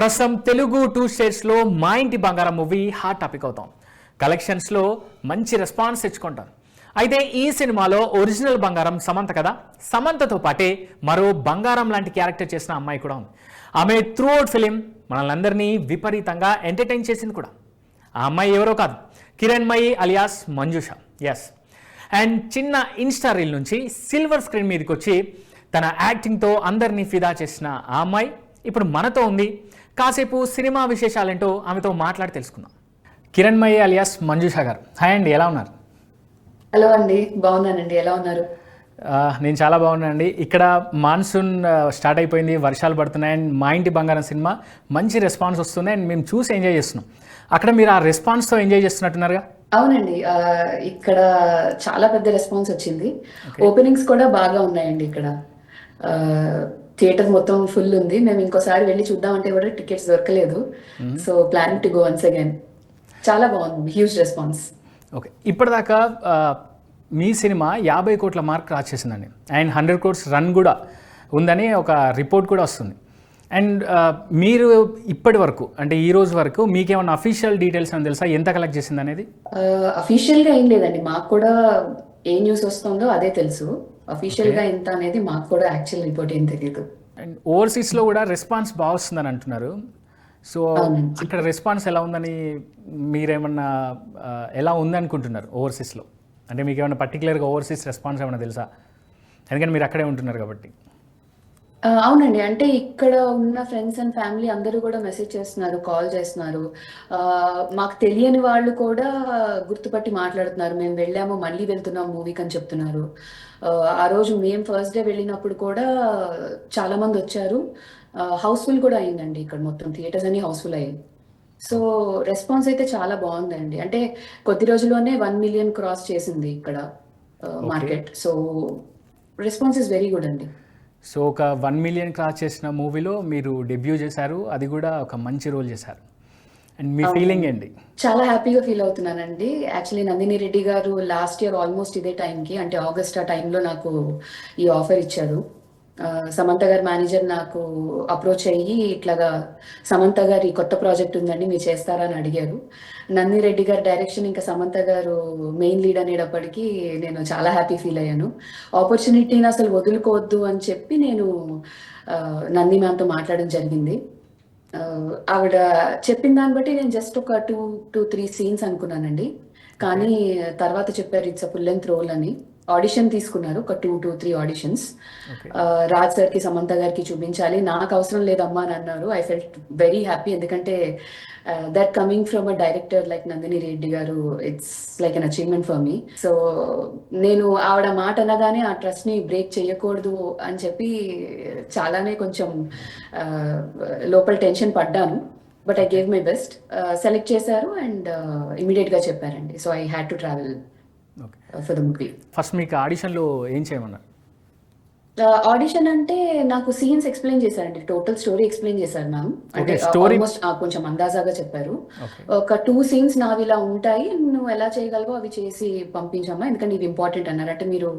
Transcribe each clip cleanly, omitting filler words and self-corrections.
ప్రస్తుతం తెలుగు 2 స్టేట్స్లో మా ఇంటి బంగారం మూవీ హాట్ టాపిక్ అవుతాం. కలెక్షన్స్లో మంచి రెస్పాన్స్ తెచ్చుకుంటారు. అయితే ఈ సినిమాలో ఒరిజినల్ బంగారం సమంత కదా. సమంతతో పాటే మరో బంగారం లాంటి క్యారెక్టర్ చేసిన అమ్మాయి కూడా ఉంది. ఆమె త్రూఅవుట్ ఫిలిం మనల్ని విపరీతంగా ఎంటర్టైన్ చేసింది కూడా. ఆ అమ్మాయి ఎవరో కాదు, Kiranmayi alias Manjusha. Yes, and చిన్న ఇన్స్టా రీల్ నుంచి సిల్వర్ స్క్రీన్ మీదకి వచ్చి తన యాక్టింగ్తో అందరినీ ఫిదా చేసిన ఆ అమ్మాయి ఇప్పుడు మనతో ఉంది. కాసేపు సినిమా విశేషాలేంటో ఆమెతో మాట్లాడి తెలుసుకుందాం. కిరణ్మయి అలియాస్ మంజుష గారు, హాయ్ అండి, ఎలా ఉన్నారు? హలో అండి, బాగున్నానండి. ఎలా ఉన్నారు? నేను చాలా బాగున్నానండి. ఇక్కడ మాన్సూన్ స్టార్ట్ అయిపోయింది, వర్షాలు పడుతున్నాయి, అండ్ మా ఇంటి బంగారం సినిమా మంచి రెస్పాన్స్ వస్తుంది అండ్ మేము చూసి ఎంజాయ్ చేస్తున్నాం. అక్కడ మీరు ఆ రెస్పాన్స్తో ఎంజాయ్ చేస్తున్నట్టున్నారుగా? అవునండి, ఇక్కడ చాలా పెద్ద రెస్పాన్స్ వచ్చింది. ఓపెనింగ్స్ కూడా బాగా ఉన్నాయండి. ఇక్కడ థియేటర్ మొత్తం ఫుల్ ఉంది. మేము ఇంకోసారి వెళ్ళి చూద్దామంటే కూడా టికెట్స్ దొరకలేదు. So planning to go once again. చాలా బాగుంది, హ్యూజ్ రెస్పాన్స్. ఓకే, ఇప్పటిదాకా మీ సినిమా 50 కోట్ల మార్క్ క్రాస్ చేసిందండి, అండ్ 100 crores రన్ కూడా ఉందని ఒక రిపోర్ట్ కూడా వస్తుంది. అండ్ మీరు ఇప్పటి వరకు అంటే ఈ రోజు వరకు మీకేమన్నా అఫీషియల్ డీటెయిల్స్ అని తెలుసా ఎంత కలెక్ట్ చేసింది అనేది? అఫీషియల్గా ఏం లేదండి, మాకు కూడా ఏ న్యూస్ వస్తుందో అదే తెలుసు. అఫీషియల్గా ఎంత అనేది మాకు కూడా యాక్చువల్ రిపోర్ట్ ఏం తెలియదు. అండ్ ఓవర్సీస్లో కూడా రెస్పాన్స్ బాగా వస్తుందని అంటున్నారు. సో ఇక్కడ రెస్పాన్స్ ఎలా ఉందని మీరేమన్నా ఎలా ఉందనుకుంటున్నారు ఓవర్సీస్లో? అంటే మీకు ఏమైనా పర్టికులర్గా ఓవర్సీస్ రెస్పాన్స్ ఏమైనా తెలుసా? ఎందుకంటే మీరు అక్కడే ఉంటున్నారు కాబట్టి. అవునండి, అంటే ఇక్కడ ఉన్న ఫ్రెండ్స్ అండ్ ఫ్యామిలీ అందరూ కూడా మెసేజ్ చేస్తున్నారు, కాల్ చేస్తున్నారు. మాకు తెలియని వాళ్ళు కూడా గుర్తుపట్టి మాట్లాడుతున్నారు. మేము వెళ్ళాము, మళ్ళీ వెళ్తున్నాం మూవీకి అని చెప్తున్నారు. ఆ రోజు మేము ఫస్ట్ డే వెళ్ళినప్పుడు కూడా చాలా మంది వచ్చారు. హౌస్ఫుల్ కూడా అయిందండి, ఇక్కడ మొత్తం థియేటర్స్ అన్ని హౌస్ఫుల్ అయ్యాయి. సో రెస్పాన్స్ అయితే చాలా బాగుందండి. అంటే కొద్ది రోజుల్లోనే 1 million క్రాస్ చేసింది ఇక్కడ market. So response is very good అండి. సో ఒక 1 million క్రాస్ చేసిన మూవీలో మీరు డెబ్యూ చేశారు, అది కూడా ఒక మంచి రోల్ చేశారు. అండ్ మీ ఫీలింగ్ ఏంటి? చాలా హ్యాపీగా ఫీల్ అవుతున్నానండి. యాక్చువల్లీ నందిని రెడ్డి గారు లాస్ట్ ఇయర్ ఆల్మోస్ట్ ఇదే టైంకి, అంటే ఆగస్ట్ ఆ టైంలో నాకు ఈ ఆఫర్ ఇచ్చారు. సమంత గారి మేనేజర్ నాకు అప్రోచ్ అయ్యి ఇట్లాగా సమంత గారి కొత్త ప్రాజెక్ట్ ఉందండి, మీరు చేస్తారా అని అడిగారు. నందిని రెడ్డి గారి డైరెక్షన్ ఇంకా సమంత గారు మెయిన్ లీడ్ అనేటప్పటికీ నేను చాలా హ్యాపీ ఫీల్ అయ్యాను. ఆపర్చునిటీని అసలు వదులుకోవద్దు అని చెప్పి నేను నంది మ్యామ్తో మాట్లాడడం జరిగింది. ఆవిడ చెప్పిన దాన్ని బట్టి నేను జస్ట్ ఒక 2-3 సీన్స్ అనుకున్నానండి. కానీ తర్వాత చెప్పారు it's a full length role అని. ఆడిషన్ తీసుకున్నారు, ఒక 2-3 ఆడిషన్స్. రాజ్ సార్కి, సమంత గారికి చూపించాలి, నాకు అవసరం లేదమ్మా అని అన్నారు. ఐ ఫెల్ట్ వెరీ హ్యాపీ, ఎందుకంటే that coming from a director like Nandini Reddy garu, it's like an achievement for me. So నేను ఆవిడ మాట అనగానే ఆ ట్రస్ట్ని బ్రేక్ చేయకూడదు అని చెప్పి చాలానే కొంచెం లోపల టెన్షన్ పడ్డాను. But I gave my best. Select చేశారు అండ్ ఇమీడియట్గా చెప్పారండి. So I had to travel for the movie. First మీకు ఆడిషన్లో ఏం చేయమన్నారు? ఆడిషన్ అంటే నాకు సీన్స్ ఎక్స్ప్లెయిన్ చేశారండి, టోటల్ స్టోరీ ఎక్స్ప్లెయిన్ చేశారు మ్యామ్. అంటే ఆల్మోస్ట్ కొంచెం అందాజాగా చెప్పారు. ఒక 2 scenes నావి ఇలా ఉంటాయి, నువ్వు ఎలా చేయగలవో అవి చేసి పంపించమ్మా, ఎందుకంటే ఇవి ఇంపార్టెంట్ అన్నారు. అంటే మీరు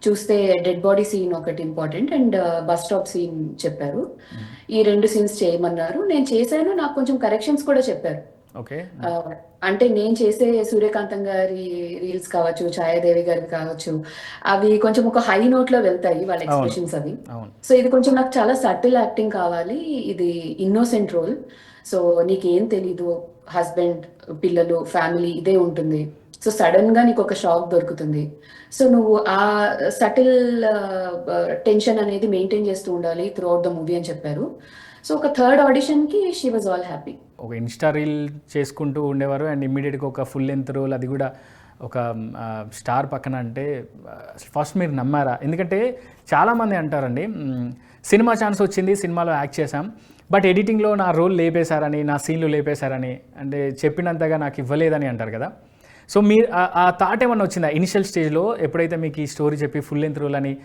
చూస్తే డెడ్ బాడీ సీన్ ఒకటి important and bus stop scene చెప్పారు. ఈ 2 scenes చేయమన్నారు. నేను చేశాను, నాకు కొంచెం కరెక్షన్స్ కూడా చెప్పారు. అంటే నేను చేసే సూర్యకాంతం గారి రీల్స్ కావచ్చు, ఛాయాదేవి గారి కావచ్చు, అవి కొంచెం ఒక హై నోట్ లో వెళ్తాయి వాళ్ళ ఎక్స్ప్రెషన్స్ అవి. సో ఇది కొంచెం నాకు చాలా సటిల్ యాక్టింగ్ కావాలి, ఇది ఇన్నోసెంట్ రోల్. సో నీకేం తెలీదు, హస్బెండ్, పిల్లలు, ఫ్యామిలీ ఇదే ఉంటుంది. సో సడన్ గా నీకు ఒక షాక్ దొరుకుతుంది. సో నువ్వు ఆ సటిల్ టెన్షన్ అనేది మెయింటైన్ చేస్తూ ఉండాలి త్రూ అవుట్ ద మూవీ అని చెప్పారు. సో ఒక 3rd ఆడిషన్కి షీ వాజ్ ఆల్ హ్యాపీ. ఒక ఇన్స్టా రీల్ చేసుకుంటూ ఉండేవారు అండ్ ఇమ్మీడియట్గా ఒక ఫుల్ లెంత్ రోల్, అది కూడా ఒక స్టార్ పక్కన అంటే ఫస్ట్ మీరు నమ్మారా? ఎందుకంటే చాలామంది అంటారండి, సినిమా ఛాన్స్ వచ్చింది, సినిమాలో యాక్ట్ చేశాం, బట్ ఎడిటింగ్లో నా రోల్ లేపేశారని, నా సీన్లు లేపేశారని, అంటే చెప్పినంతగా నాకు ఇవ్వలేదని అంటారు కదా. సో మీరు ఆ థాట్ ఏమన్నా వచ్చిందా ఇనిషియల్ స్టేజ్లో, ఎప్పుడైతే మీకు ఈ స్టోరీ చెప్పి ఫుల్ లెంత్ రోల్ అని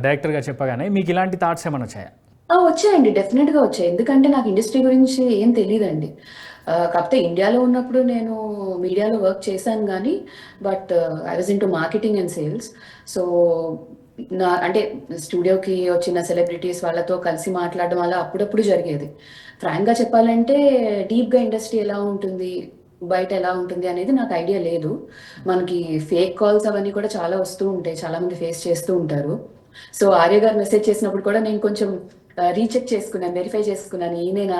డైరెక్టర్గా చెప్పగానే మీకు ఇలాంటి థాట్స్ ఏమైనా వచ్చాయా? వచ్చాయండి, డెఫినెట్గా వచ్చాయి. ఎందుకంటే నాకు ఇండస్ట్రీ గురించి ఏం తెలియదండి. కాకపోతే ఇండియాలో ఉన్నప్పుడు నేను మీడియాలో వర్క్ చేశాను కానీ, but I was into marketing and sales. So అంటే స్టూడియోకి వచ్చిన సెలబ్రిటీస్ వాళ్ళతో కలిసి మాట్లాడడం వల్ల అప్పుడప్పుడు జరిగేది. ఫ్రాంక్గా చెప్పాలంటే డీప్గా ఇండస్ట్రీ ఎలా ఉంటుంది, బయట ఎలా ఉంటుంది అనేది నాకు ఐడియా లేదు. మనకి ఫేక్ కాల్స్ అవన్నీ కూడా చాలా వస్తూ ఉంటాయి, చాలా మంది ఫేస్ చేస్తూ ఉంటారు. సో ఆర్య గారు మెసేజ్ చేసినప్పుడు కూడా నేను కొంచెం రీచెక్ చేసుకున్నాను, వెరిఫై చేసుకున్నాను, ఈయనేనా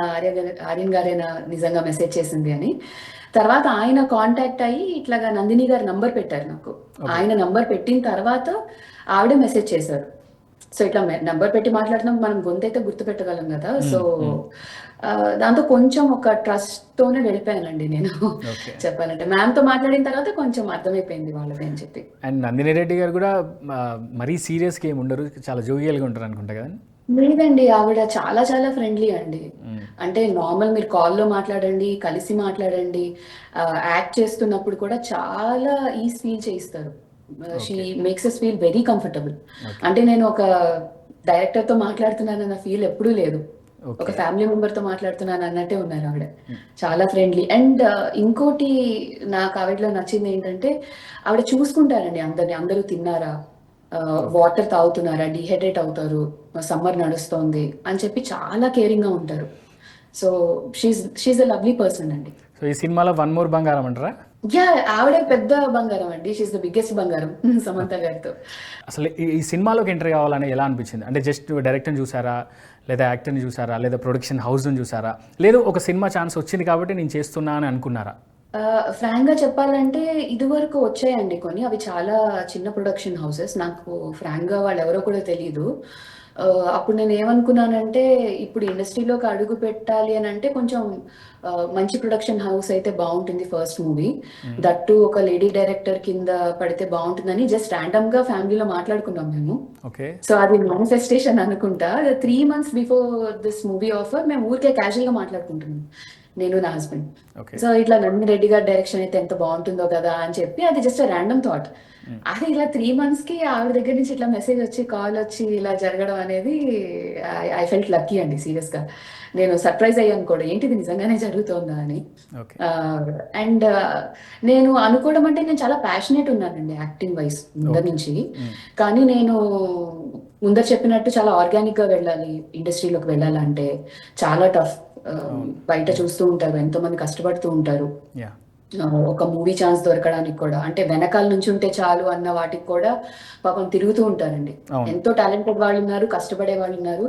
ఆర్యన్ గారేనా నిజంగా మెసేజ్ చేసింది అని. తర్వాత ఆయన కాంటాక్ట్ అయ్యి ఇట్లాగా నందిని గారు నంబర్ పెట్టారు నాకు. ఆయన నంబర్ పెట్టిన తర్వాత ఆవిడ మెసేజ్ చేశారు. సో ఇట్లా నంబర్ పెట్టి మాట్లాడినాం, మనం గొంతు అయితే గుర్తు పెట్టగలం కదా. సో దాంతో కొంచెం ఒక ట్రస్ట్ తోనే వెళ్ళిపోయానండి నేను. చెప్పాలంటే మ్యామ్ తో మాట్లాడిన తర్వాత కొంచెం అర్థమైపోయింది వాళ్ళది అని చెప్పి. అండ్ నందిని రెడ్డి గారు కూడా మరీ సీరియస్గా ఏమి ఉండరు, చాలా జోవియల్గా ఉంటారు అనుకుంటా కదా. లేదండి, ఆవిడ చాలా చాలా ఫ్రెండ్లీ అండి. అంటే నార్మల్ మీరు కాల్లో మాట్లాడండి, కలిసి మాట్లాడండి, యాక్ట్ చేస్తున్నప్పుడు కూడా చాలా ఈజ్ ఫీల్ చేయిస్తారు. She makes us feel very comfortable. అంటే నేను ఒక డైరెక్టర్ తో మాట్లాడుతున్నానన్న ఫీల్ ఎప్పుడూ లేదు, ఒక ఫ్యామిలీ మెంబర్ తో మాట్లాడుతున్నాను అన్నట్టే ఉన్నారు ఆవిడ. చాలా ఫ్రెండ్లీ. అండ్ ఇంకోటి నాకు ఆవిడలో నచ్చింది ఏంటంటే ఆవిడ చూసుకుంటారండి అందరిని, అందరూ తిన్నారా, వాటర్ తాగుతున్నారా, డిహైడ్రేట్ అవుతారు, సమ్మర్ నడుస్తోంది అని చెప్పి చాలా కేరింగ్ గా ఉంటారు. So she's a lovely person అండి. సో ఈ సినిమాలో వన్ మోర్ బంగారం అంటారా? యా, ఆవిడే పెద్ద బంగారం అండి. షీఈ్ ద బిగ్గెస్ట్ బంగారం సమంత గారితో. అసలు ఈ సినిమాలోకి ఎంటర్ కావాలని ఎలా అనిపించింది? అంటే జస్ట్ డైరెక్టర్ని చూసారా, లేదా యాక్టర్ని చూసారా, లేదా ప్రొడక్షన్ హౌస్ని చూసారా, లేదు ఒక సినిమా ఛాన్స్ వచ్చింది కాబట్టి నేను చేస్తున్నా అని అనుకున్నారా? ఫ్రాంక్ గా చెప్పాలంటే ఇదివరకు వచ్చాయండి కొన్ని, అవి చాలా చిన్న ప్రొడక్షన్ హౌసెస్. నాకు ఫ్రాంక్ గా వాళ్ళు ఎవరో కూడా తెలియదు. అప్పుడు నేను ఏమనుకున్నానంటే ఇప్పుడు ఇండస్ట్రీలోకి అడుగు పెట్టాలి అని అంటే కొంచెం మంచి ప్రొడక్షన్ హౌస్ అయితే బాగుంటుంది. ఫస్ట్ మూవీ దట్టు ఒక లేడీ డైరెక్టర్ కింద పడితే బాగుంటుందని జస్ట్ ర్యాండమ్ గా ఫ్యామిలీలో మాట్లాడుకున్నాం మేము. సో అది మానిఫెస్టేషన్ అనుకుంటా. 3 months before this movie offer మేము ఊరికే క్యాజువల్ గా మాట్లాడుకుంటున్నాం, నేను నా హస్బెండ్. సో ఇట్లా నందిని రెడ్డి గారి డైరెక్షన్ అయితే ఎంత బాగుంటుందో కదా అని చెప్పి అది జస్ట్ ర్యాండమ్ థాట్. అది ఇలా 3 months కి ఆవిడ దగ్గర నుంచి ఇట్లా మెసేజ్ వచ్చి, కాల్ వచ్చి ఇలా జరగడం అనేది ఐ ఫెల్ట్ లక్కీ అండి. సీరియస్ గా నేను సర్ప్రైజ్ అయ్యాను కూడా, ఏంటిది నిజంగానే జరుగుతోందా అని. అండ్ నేను అనుకోవడం అంటే నేను చాలా ప్యాషనేట్ ఉన్నానండి యాక్టింగ్ వైజ్ ముందర నుంచి. కానీ నేను ముందర చెప్పినట్టు చాలా ఆర్గానిక్ గా వెళ్ళాలి, ఇండస్ట్రీలోకి వెళ్ళాలంటే చాలా టఫ్. బయట చూస్తూ ఉంటారు, ఎంతో మంది కష్టపడుతూ ఉంటారు. ఒక మూవీ ఛాన్స్ దొరకడానికి కూడా, అంటే వెనకాల నుంచి ఉంటే చాలు అన్న వాటికి కూడా పాపం తిరుగుతూ ఉంటారండి. ఎంతో టాలెంటెడ్ వాళ్ళు ఉన్నారు, కష్టపడే వాళ్ళు ఉన్నారు,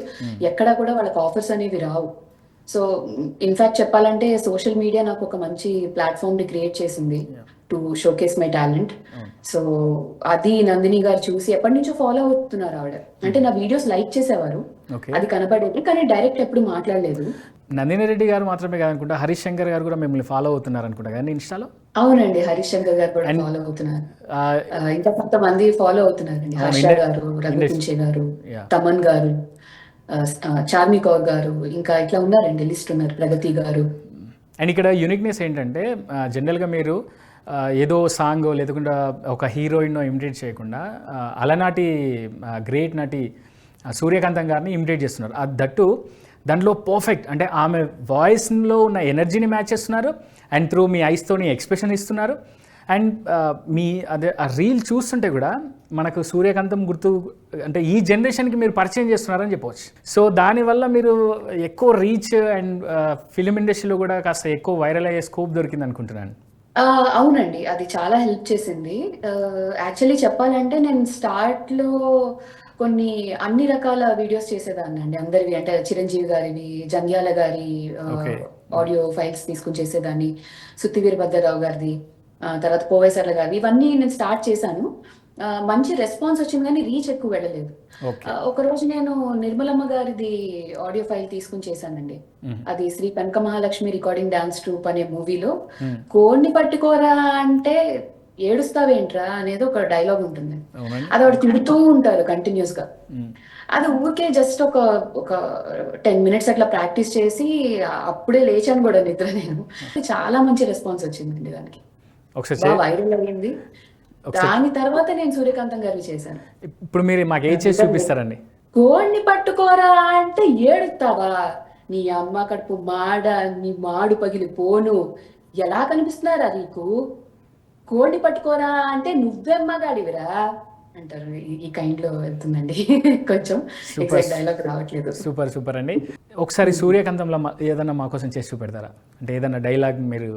ఎక్కడా కూడా వాళ్ళకి ఆఫర్స్ అనేవి రావు. సో ఇన్ఫాక్ట్ చెప్పాలంటే సోషల్ మీడియా నాకు ఒక మంచి ప్లాట్ఫామ్ ని క్రియేట్ చేసింది to showcase my talent. So అది నందిని గారు చూసి ఎప్పటి నుంచో ఫాలో అవుతున్నారు ఆవిడ. అంటే నా వీడియోస్ లైక్ చేసేవారు, అది కనపడేది, కానీ డైరెక్ట్ ఎప్పుడు మాట్లాడలేదు. నందిని రెడ్డి గారు మాత్రమే కాదనుకుంటా, హరీష్ శంకర్ గారు కూడా మిమ్మల్ని ఫాలో అవుతున్నారు అనుకుంటా కానీ ఇన్స్టాలో. అవునండి, హరీష్ శంకర్ గారు కూడా ఫాలో అవుతున్నారు, ఇంకా కొంతమంది ఫాలో అవుతున్నారండి. హర్ష గారు, రఘుకుంచే గారు, తమన్ గారు, చార్మి కౌర్ గారు, ఇంకా ఇట్లా ఉన్నారండి, లిస్ట్ ఉన్నారు, ప్రగతి గారు. అండ్ ఇక్కడ యూనిక్నెస్ ఏంటంటే జనరల్గా మీరు ఏదో సాంగ్ లేకుండా ఒక హీరోయిన్ ఇమిటేట్ చేయకుండా అలనాటి గ్రేట్ నటి సూర్యకాంతం గారిని ఇమిటేట్ చేస్తున్నారు. దట్టు దాంట్లో పర్ఫెక్ట్, అంటే ఆమె వాయిస్లో ఉన్న ఎనర్జీని మ్యాచ్ చేస్తున్నారు, అండ్ త్రూ మీ ఐస్తోని ఎక్స్ప్రెషన్ ఇస్తున్నారు. అండ్ మీ అదే ఆ రీల్ చూస్తుంటే కూడా మనకు సూర్యకాంతం గుర్తు, అంటే ఈ జనరేషన్కి మీరు పరిచయం చేస్తున్నారని చెప్పవచ్చు. సో దానివల్ల మీరు ఎక్కువ రీచ్ అండ్ ఫిలిం ఇండస్ట్రీలో కూడా కాస్త ఎక్కువ వైరల్ అయ్యే స్కోప్ దొరికింది అనుకుంటున్నాను. అవునండి, అది చాలా హెల్ప్ చేసింది. యాక్చువల్లీ చెప్పాలంటే నేను స్టార్ట్లో కొన్ని అన్ని రకాల వీడియోస్ చేసేదాన్ని అండి, అందరివి. అంటే చిరంజీవి గారివి, జంధ్యాల గారి ఆడియో ఫైల్స్ తీసుకుని చేసేదాన్ని, సుత్తి వీరభద్రరావు గారిది, తర్వాత పోవేసర్ల గారివి, ఇవన్నీ నేను స్టార్ట్ చేశాను. మంచి రెస్పాన్స్ వచ్చింది కానీ రీచ్ ఎక్కువ వెళ్ళలేదు. ఒకరోజు నేను నిర్మలమ్మ గారిది ఆడియో ఫైల్ తీసుకుని చేశానండి. అది శ్రీ కనక మహాలక్ష్మి రికార్డింగ్ డాన్స్ ట్రూప్ అనే మూవీలో కోడిని పట్టుకోరా అంటే ఏడుస్తావేంట్రా అనేది ఒక డైలాగ్ ఉంటుంది. అది వాడు తిడుతూ ఉంటారు కంటిన్యూస్ గా. అది ఊరికే జస్ట్ ఒక 10 minutes అట్లా ప్రాక్టీస్ చేసి అప్పుడే లేచాను కూడా నిద్ర నేను. చాలా మంచి రెస్పాన్స్ వచ్చిందండి దానికి, బాగా వైరల్ అయ్యింది. దాని తర్వాత నేను సూర్యకాంతం గారిని చేశాను. ఇప్పుడు మీరు మాకు ఏ చేసి చూపిస్తారండి? కోడిని పట్టుకోరా అంటే ఏడుస్తావా, నీ అమ్మ కడుపు మాడ, నీ మాడు పగిలి పోను, ఎలా కనిపిస్తున్నారా నీకు? కోడిని పట్టుకోరా అంటే నువ్వెమ్మగాడివిరా, అంటారు. ఈ కైండ్‌లో వెళ్తుందండి. కొంచెం సూపర్ ఎగ్జాక్ట్ డైలాగ్ రావట్లేదు. సూపర్ అండి. ఒకసారి సూర్యకాంతంలో ఏదన్నా మా కోసం చేసి చూపెడతారా? అంటే ఏదన్నా డైలాగ్ మీరు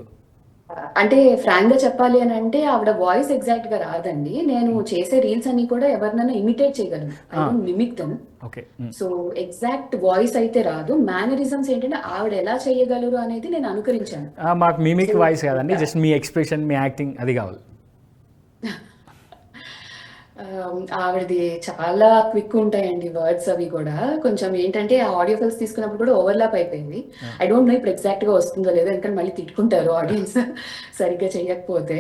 అంటే ఫ్రాంక్‌గా చెప్పాలి అనంటే ఆవిడ వాయిస్ ఎగ్జాక్ట్‌గా రాదండి. నేను చేసే రీల్స్ అన్నీ కూడా ఎవరినైనా ఇమిటేట్ చేయగలను. ఐ ఆ! Don't mimic them. Okay. So, exact voice అయితే రాదు. మేనరిజమ్స్ ఏంటంటే ఆవిడ ఎలా చేయగలరు అనేది నేను అనుకరించాను. మాకు సో, మిమిక్ వాయిస్ కాదండి. యాహ్! జస్ట్ మీ ఎక్స్‌ప్రెషన్, మీ యాక్టింగ్ అది కావాలి. ఆవిడది చాలా క్విక్ ఉంటాయండి వర్డ్స్ అవి కూడా. కొంచెం ఏంటంటే ఆ ఆడియో ఫైల్స్ తీసుకున్నప్పుడు కూడా ఓవర్‌లాప్ అయిపోయింది. ఆ! ఐ డోంట్ నో ఇప్పుడు ఎగ్జాక్ట్‌గా వస్తుందో లేదో ఎందుకంటే మళ్ళీ తిట్టుకుంటారు ఆడియన్స్ సరిగ్గా చేయకపోతే.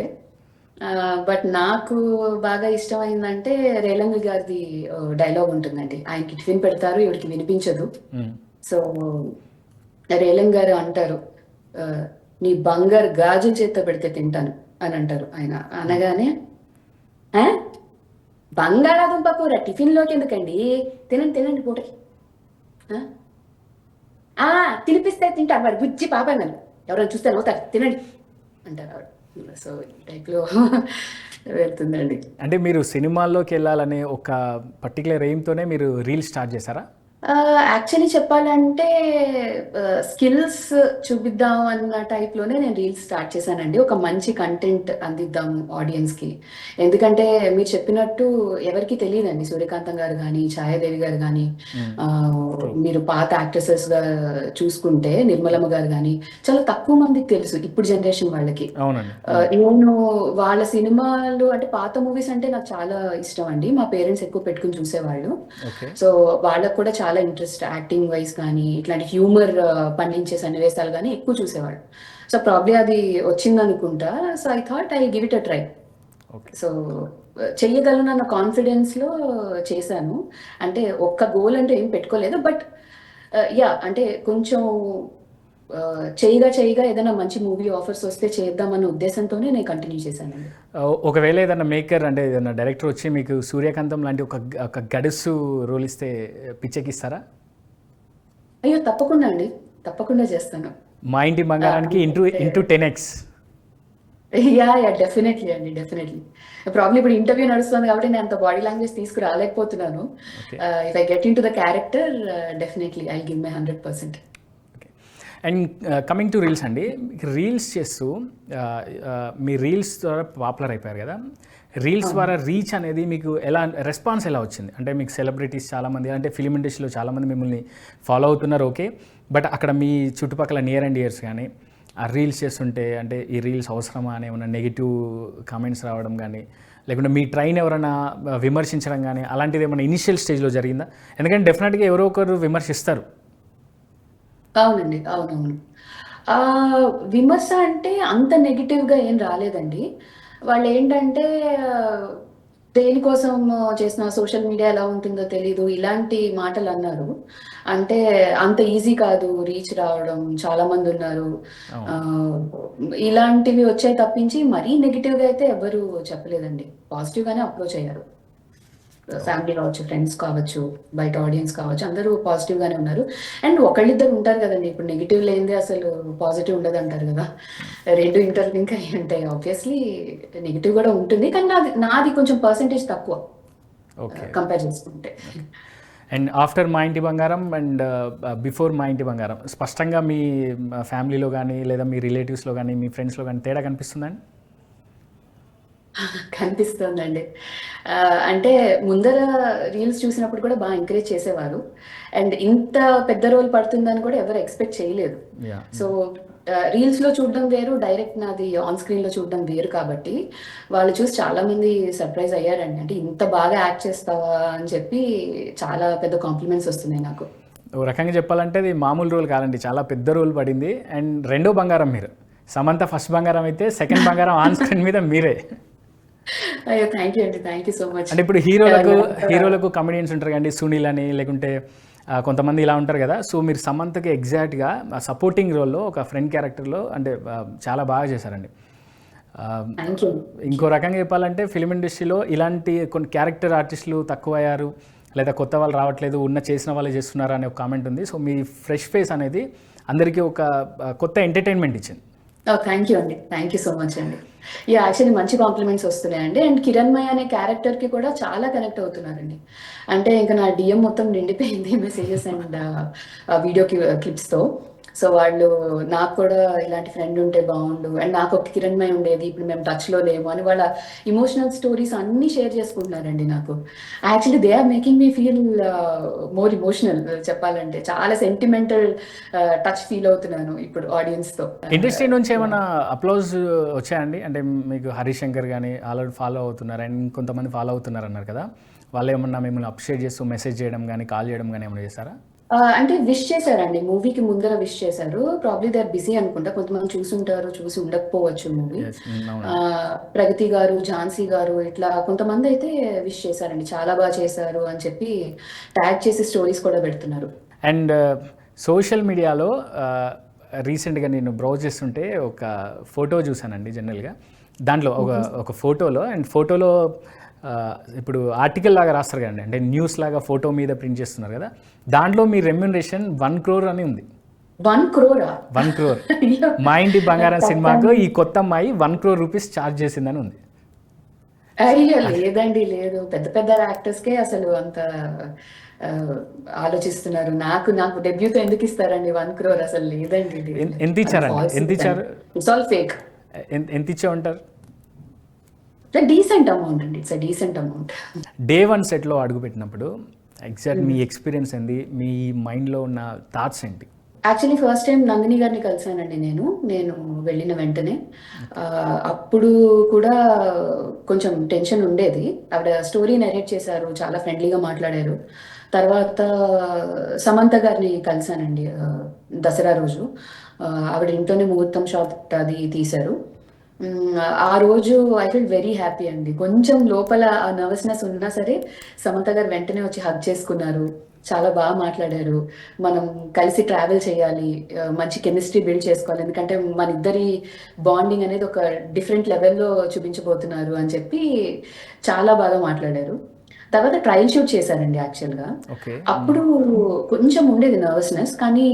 బట్ నాకు బాగా ఇష్టమైందంటే రేలంగి గారిది డైలాగ్ ఉంటుందండి. ఆయనకి టిఫిన్ పెడతారు, ఈవిడకి వినిపించదు. హ్మ్. సో, రేలంగి గారు అంటారు, ఆహ్, "నీ బంగారు గాజుల చేత్తో పెడితే తింటాను" అని అంటారు ఆయన. హ్మ్. అనగానే, "ఆ! బంగాళాదుంప కూర టిఫిన్‌లోకి ఎందుకండి? తినండి, తినండి పూటకి. ఆ! ఆ! తినిపిస్తే తింటారు. మరి బుజ్జి పాప నన్ను. ఎవరైనా చూస్తే నవ్వుతారు. తినండి" అంటారు ఆవిడ. సో, ఈ టైప్‌లో వెళ్తుందండి. అంటే మీరు సినిమాల్లోకెళ్ళాలనే ఒక పర్టిక్యులర్ ఎయిమ్‌తోనే మీరు రీల్స్ స్టార్ట్ చేసారా? యాక్చువల్లీ చెప్పాలంటే స్కిల్స్ చూపిద్దాం అన్న టైప్‌లోనే నేను రీల్స్ స్టార్ట్ చేశానండి. ఒక మంచి కంటెంట్ అందిద్దాం ఆడియన్స్‌కి. ఎందుకంటే మీరు చెప్పినట్టు ఎవరికీ తెలీదండి. సూర్యకాంతం గారు గానీ, ఛాయాదేవి గారు గానీ, హ్మ్. ట్రూ. మీరు పాత యాక్ట్రెసెస్‌గా చూసుకుంటే నిర్మలమ్మ గారు గానీ, చాలా తక్కువ మందికి తెలుసు ఇప్పుడు జనరేషన్ వాళ్ళకి. అవునండి. హ్మ్. నేను వాళ్ళ సినిమాలు అంటే పాత మూవీస్ అంటే నాకు చాలా ఇష్టం అండి. మా పేరెంట్స్ ఎక్కువ పెట్టుకొని చూసేవాళ్ళు. ఓకే. సో, వాళ్ళకి కూడా చాలా ఇంట్రెస్ట్ యాక్టింగ్ వైస్ కానీ, ఇట్లాంటి హ్యూమర్ పండించే సన్నివేశాలు గానీ ఎక్కువ చూసేవాళ్ళు. సో, ప్రాబబ్లీ అది వచ్చిందనుకుంటా. So, I thought I will give it a try. Okay. So, చెయ్యగలనన్న కాన్ఫిడెన్స్‌లో చేశాను. అంటే ఒక్క గోల్ అంటూ ఏం పెట్టుకోలేదు. But yeah! అంటే కొంచెం చేయగా ఏదైనా మంచి మూవీ ఆఫర్స్ వస్తే చేద్దామన్న ఉద్దేశంతోనే నేను కంటిన్యూ చేశానండి. ఒకవేళ ఏదన్నా మేకర్ అంటే ఏదన్నా డైరెక్టర్ వచ్చి మీకు 'సూర్యకాంతం' లాంటి ఒక గడుసు రోల్ ఇస్తే పిచ్చెక్కిస్తారా? అయ్యో! తప్పకుండా అండి. తప్పకుండా చేస్తాను. 'మా ఇంటి బంగారానికి' ఇంటూ అంటే ఇంటూ 10x. యాహ్! డెఫినైట్లీ అండి. డెఫినైట్లీ. ప్రాబ్లీ ఇప్పుడు ఇంటర్వ్యూ నడుస్తుంది కాబట్టి నేను అంత బాడీ లాంగ్వేజ్ తీసుకురాలేకపోతున్నాను. Okay. If I get into the character definitely I will give my 100%. Okay. And coming to reels అండి. రీల్స్ చేస్తూ ఆహ్, మీ రీల్స్ ద్వారా పాపులర్ అయిపోయారు కదా! రీల్స్ అవును. ద్వారా రీచ్ అనేది మీకు రెస్పాన్స్ ఎలా వచ్చింది? అంటే మీకు సెలబ్రిటీస్ చాలామంది అంటే ఫిల్మ్ ఇండస్ట్రీలో చాలామంది మిమ్మల్ని ఫాలో అవుతున్నారు ఓకే. బట్ అక్కడ మీ చుట్టుపక్కల నియర్ అండ్ ఇయర్స్ కానీ ఆ రీల్స్ చేస్తుంటే అంటే ఈ రీల్స్ అవసరమా అని ఏమైనా నెగిటివ్ కామెంట్స్ రావడం కానీ లేకుంటే మీ ట్రైన్ ఎవరైనా విమర్శించడం కానీ అలాంటిది ఏమైనా ఇనిషియల్ స్టేజ్లో జరిగిందా? ఎందుకంటే డెఫినెట్గా ఎవరో ఒకరు విమర్శిస్తారు. అవునండి. అవునవును. విమర్శ అంటే అంత నెగెటివ్‌గా ఏం రాలేదండి. వాళ్ళేంటంటే ఆహ్, దేనికోసం చేసిన సోషల్ మీడియా ఎలా ఉంటుందో తెలీదు. ఇలాంటి మాటలన్నారు. అంటే అంత ఈజీ కాదు రీచ్ రావడం. చాలా మందున్నారు. అవును. ఆహ్, ఇలాంటివి వచ్చాయి తప్పించి మరీ నెగెటివ్‌గా అయితే ఎవ్వరు చెప్పలేదండి. పాజిటివ్‌గానే అప్రోచ్ అయ్యారు. ఫ్యామిలీ కావచ్చు, ఫ్రెండ్స్ కావచ్చు, బయట ఆడియన్స్ కావచ్చు, అందరూ పాజిటివ్‌గానే ఉన్నారు. అండ్ ఒకళ్ళిద్దరు ఉంటారు కదండీ! ఇప్పుడు నెగెటివ్ లేనిదే అసలు పాజిటివ్ ఉండదంటారు గదా! 2 ఇంటర్లింక్ అయ్యి ఉంటాయి. ఆబ్వియస్‌లీ నెగెటివ్ గూడా ఉంటుంది. కానీ నాది కొంచెం పర్సెంటేజ్ తక్కువ ఓకే. కంపేర్ చేసుకుంటే. అండ్ ఆఫ్టర్ 'మా ఇంటి బంగారం' అండ్ బిఫోర్ 'మా ఇంటి బంగారం' స్పష్టంగా మీ ఫ్యామిలీలో కానీ లేదా మీ రిలేటివ్స్‌లో కానీ మీ ఫ్రెండ్స్‌లో కానీ తేడా కనిపిస్తుందండి? కనిపిస్తుందండి. అంటే ముందర రీల్స్ చూసినప్పుడు కూడా ఎంకరేజ్ చేసేవారు. అండ్ ఇంత పెద్ద రోల్ పడుతుందని కూడా ఎవరు ఎక్స్‌పెక్ట్ చేయలేదు. యాహ్! సో, రీల్స్‌లో చూడడం వేరు, డైరెక్ట్ నాది ఆన్ స్క్రీన్‌లో చూడడం వేరు కాబట్టి, వాళ్ళు చూసి చాలామంది సర్ప్రైజ్ అయ్యారండి. అంటే ఇంత బాగా యాక్ట్ చేస్తావా అని చెప్పి చాలా పెద్ద కాంప్లిమెంట్స్ వస్తున్నాయి నాకు. ఓ రకంగా చెప్పాలంటే అది మామూలు రోల్ కాదండి. చాలా పెద్ద రోల్ పడింది. అండ్ రెండో బంగారం మీరు. సమంత ఫస్ట్ బంగారం అయితే సెకండ్ బంగారం ఆన్ స్క్రీన్ మీద మీరే. అయ్యో! థాంక్ యూ అండి. Thank you so much. అంటే ఇప్పుడు హీరోలకు నాకంత హీరోలకు కమెడియన్స్ ఉంటారు కదండీ. సునీల్ అని లేకుంటే కొంతమంది ఇలా ఉంటారు కదా! సో మీరు సమంతకి ఎగ్జాక్ట్‌గా సపోర్టింగ్ రోల్‌లో ఒక ఫ్రెండ్ క్యారెక్టర్‌లో అంటే చాలా బాగా చేశారండి. ఆహ్, థాంక్ యూ. ఇంకో రకంగా చెప్పాలంటే ఫిల్మ్ ఇండస్ట్రీలో ఇలాంటి కొన్ని క్యారెక్టర్ ఆర్టిస్టులు తక్కువయ్యారు. లేదా కొత్త వాళ్ళు రావట్లేదు. చేసిన వాళ్ళే చేస్తున్నారు అనే ఒక కామెంట్ ఉంది. సో మీ ఫ్రెష్ ఫేస్ అనేది అందరికీ ఒక కొత్త ఎంటర్‌టైన్‌మెంట్ ఇచ్చింది. థాంక్ యూ అండి. థాంక్ యూ సో మచ్ అండి. యాక్చువల్లీ మంచి కాంప్లిమెంట్స్ వస్తున్నాయండి. అండ్ కిరణ్మయ్ అనే క్యారెక్టర్ కి కూడా చాలా కనెక్ట్ అవుతున్నారండి. అంటే ఇంకా నా డిఎం మొత్తం నిండిపోయింది మెసేజెస్ అండ్ వీడియో క్లిప్స్ తో. సో వాళ్ళు నాకు కూడా ఇలాంటి ఫ్రెండ్ ఉంటే బాగుండు, అండ్ నాకు ఒక కిరణ్మయ్ ఉండేది, ఇప్పుడు మేము టచ్ లో లేము అని వాళ్ళ ఇమోషనల్ స్టోరీస్ అన్ని షేర్ చేసుకుంటున్నారండి. నాకు actually they are making me feel more emotional. చెప్పాలంటే చాలా సెంటిమెంటల్ టచ్ ఫీల్ అవుతున్నాను ఇప్పుడు ఆడియన్స్ తో. ఇండస్ట్రీ నుంచి ఏమైనా అప్లోజ్ వచ్చాయండి? అంటే మీకు హరిశంకర్ కానీ ఆల్రెడీ ఫాలో అవుతున్నారు అండ్ కొంతమంది ఫాలో అవుతున్నారు అన్నారు కదా, వాళ్ళు ఏమన్నా మిమ్మల్ని అప్రిషియేట్ చేస్తూ మెసేజ్ చేయడం కానీ కాల్ చేయడం కానీ ఏమైనా చేశారా? అంటే విష్ చేశారండి, మూవీకి ముందర విష్ చేశారు. ప్రాబ్లీ దే ఆర్ బిజీ అనుకుంటా, కొంతమంది చూసుంటారు, చూసి ఉండకపోవచ్చు మూవీ. Yes, అవును. ప్రగతి గారు, ఝాన్సీ గారు ఇట్లా కొంతమంది అయితే విష్ చేశారండి, చాలా బాగా చేశారు అని చెప్పి ట్యాగ్ చేసి స్టోరీస్ కూడా పెడుతున్నారు. అండ్ సోషల్ మీడియాలో రీసెంట్గా నేను బ్రౌజ్ చేస్తుంటే ఒక ఫోటో చూశానండి. జనరల్గా దాంట్లో ఒక ఫోటోలో, అండ్ ఫోటోలో ఇప్పుడు ఆర్టికల్ లాగా రాస్తారు కదండి, అంటే న్యూస్ లాగా ఫోటో మీద ప్రింట్ చేస్తున్నారు కదా, దాంట్లో మీ రెమ్యూనరేషన్ 1 crore అని ఉంది. 1 crore 1 crore మా ఇంటి బంగారం సినిమాకు ఈ కొత్త అమ్మాయి 1 crore రూపీస్ ఛార్జ్ చేసిందని ఉంది. అయ్యో లేదండి, లేదు. పెద్ద పెద్ద యాక్టర్స్ కే అసలు అంత ఆలోచిస్తున్నారు. నాకు డెబ్యూతో ఎందుకు ఇస్తారండి 1 crore? అసలు లేదండి. ఎంత ఇచ్చారండి? ఎంత ఇచ్చారు? It's all fake. ఎంత ఇచ్చే ఉంటారు? డీసెంట్ అమౌంట్ అండి, ఇట్స్ డీసెంట్ అమౌంట్. డే 1 సెట్లో అడుగుపెట్టినప్పుడు ఎగ్జాక్ట్ మీ ఎక్స్పీరియన్స్ ఏంది, మీ మైండ్లో ఉన్న థాట్స్ ఏంటి? యాక్చువల్లీ ఫస్ట్ టైం నందిని గారిని కలిసానండి నేను వెళ్ళిన వెంటనే. అప్పుడు కూడా కొంచెం టెన్షన్ ఉండేది. ఆవిడ స్టోరీ నెరేట్ చేశారు, చాలా ఫ్రెండ్లీగా మాట్లాడారు. తర్వాత సమంత గారిని కలిసానండి దసరా రోజు. ఆవిడ ఇంట్లోనే ముహూర్తం షాట్ అది తీశారు. ఆ రోజు ఐ ఫీల్ వెరీ హ్యాపీ అండి. కొంచెం లోపల ఆ నర్వస్నెస్ ఉన్నా సరే సమంత గారు వెంటనే వచ్చి హగ్ చేసుకున్నారు, చాలా బాగా మాట్లాడారు. మనం కలిసి ట్రావెల్ చేయాలి, మంచి కెమిస్ట్రీ బిల్డ్ చేసుకోవాలి, ఎందుకంటే మన ఇద్దరి బాండింగ్ అనేది ఒక డిఫరెంట్ లెవెల్లో చూపించబోతున్నారు అని చెప్పి చాలా బాగా మాట్లాడారు. తర్వాత ట్రయల్ షూట్ చేశారండి యాక్చువల్గా. అప్పుడు కొంచెం ఉండేది నర్వస్నెస్, కానీ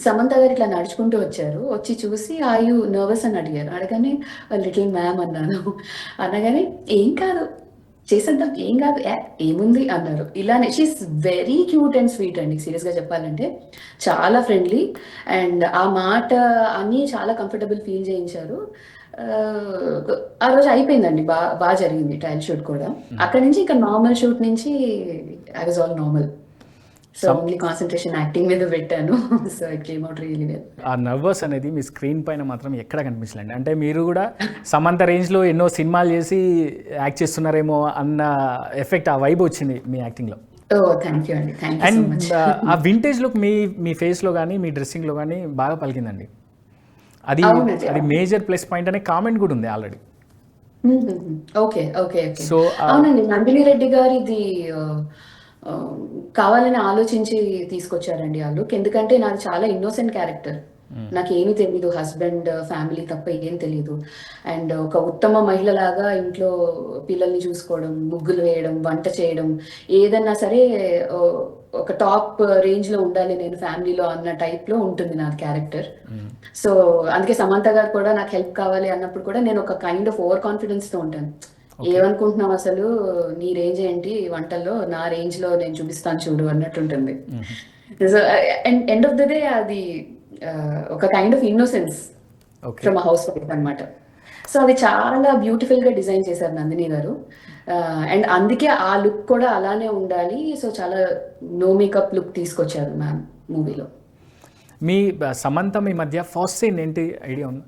సమంత గారు ఇట్లా నడుచుకుంటూ వచ్చారు, వచ్చి చూసి ఆ యూ నర్వస్ అని అడిగారు. అడగానే లిటిల్ మ్యామ్ అన్నాను. అనగానే ఏం కాదు చేసేద్దాం, ఏం కాదు, ఏముంది అన్నారు. ఇలానే she's very cute and sweet అండి. సీరియస్గా చెప్పాలంటే చాలా ఫ్రెండ్లీ, అండ్ ఆ మాట అన్నీ చాలా కంఫర్టబుల్ ఫీల్ చేయించారు. ఆ రోజు అయిపోయిందండి, బాగా జరిగింది ట్రయల్ షూట్ కూడా. అక్కడ నుంచి ఇంకా నార్మల్ షూట్ నుంచి I was all normal. So only concentration acting మీద పెట్టాను. So it came out really well. ఆ నర్వస్ అనేది మీ స్క్రీన్ పైన మాత్రం ఎక్కడ కనిపించలేండి. అంటే మీరు కూడా సమంత రేంజ్లో ఎన్నో సినిమాలు చేసి యాక్ట్ చేస్తున్నారేమో అన్న ఎఫెక్ట్, ఆ వైబ్ వచ్చింది మీ యాక్టింగ్లో. థ్యాంక్ యూ అండి, థ్యాంక్ యూ సో మచ్. ఆ వింటేజ్ లుక్ మీ ఫేస్లో కానీ మీ డ్రెస్సింగ్లో కానీ బాగా పలికిందండి. అది మేజర్ ప్లస్ పాయింట్ అనే కామెంట్ కూడా ఉంది ఆల్రెడీ. Okay okay. సో అవునండి, నందిని రెడ్డి గారు ఇది కావాలని ఆలోచించి తీసుకొచ్చారండి ఆ లుక్. ఎందుకంటే నాది చాలా ఇన్నోసెంట్ క్యారెక్టర్, నాకేమీ తెలీదు, హస్బెండ్ ఫ్యామిలీ తప్ప ఏం తెలీదు. అండ్ ఒక ఉత్తమ మహిళలాగా ఇంట్లో పిల్లల్ని చూసుకోవడం, ముగ్గులు వేయడం, వంట చేయడం, ఏదన్నా సరే ఒక టాప్ రేంజ్ లో ఉండాలి నేను ఫ్యామిలీలో అన్న టైప్ లో ఉంటుంది నా క్యారెక్టర్. సో అందుకే సమంత గారు కూడా నాకు హెల్ప్ కావాలి అన్నప్పుడు కూడా నేను ఒక కైండ్ ఆఫ్ ఓవర్ కాన్ఫిడెన్స్ తో ఉంటాను. ఏమనుకుంటున్నావు అసలు, నీ రేంజ్ ఏంటి వంటల్లో, నా రేంజ్ లో నేను చూపిస్తాను చూడు అన్నట్టుంటుంది. So end of the day అది ఒక kind of innocence from housewife అనమాట. సో అది చాలా బ్యూటిఫుల్ గా డిజైన్ చేశారు నందిని గారు. అండ్ అందుకే ఆ లుక్ కూడా అలానే ఉండాలి. సో చాలా నో మేకప్ లుక్ తీసుకొచ్చారు మ్యామ్ మూవీలో. మీ సమంత మీ మధ్య ఫస్ట్ సీన్ ఏంటి ఐడియా ఉంది?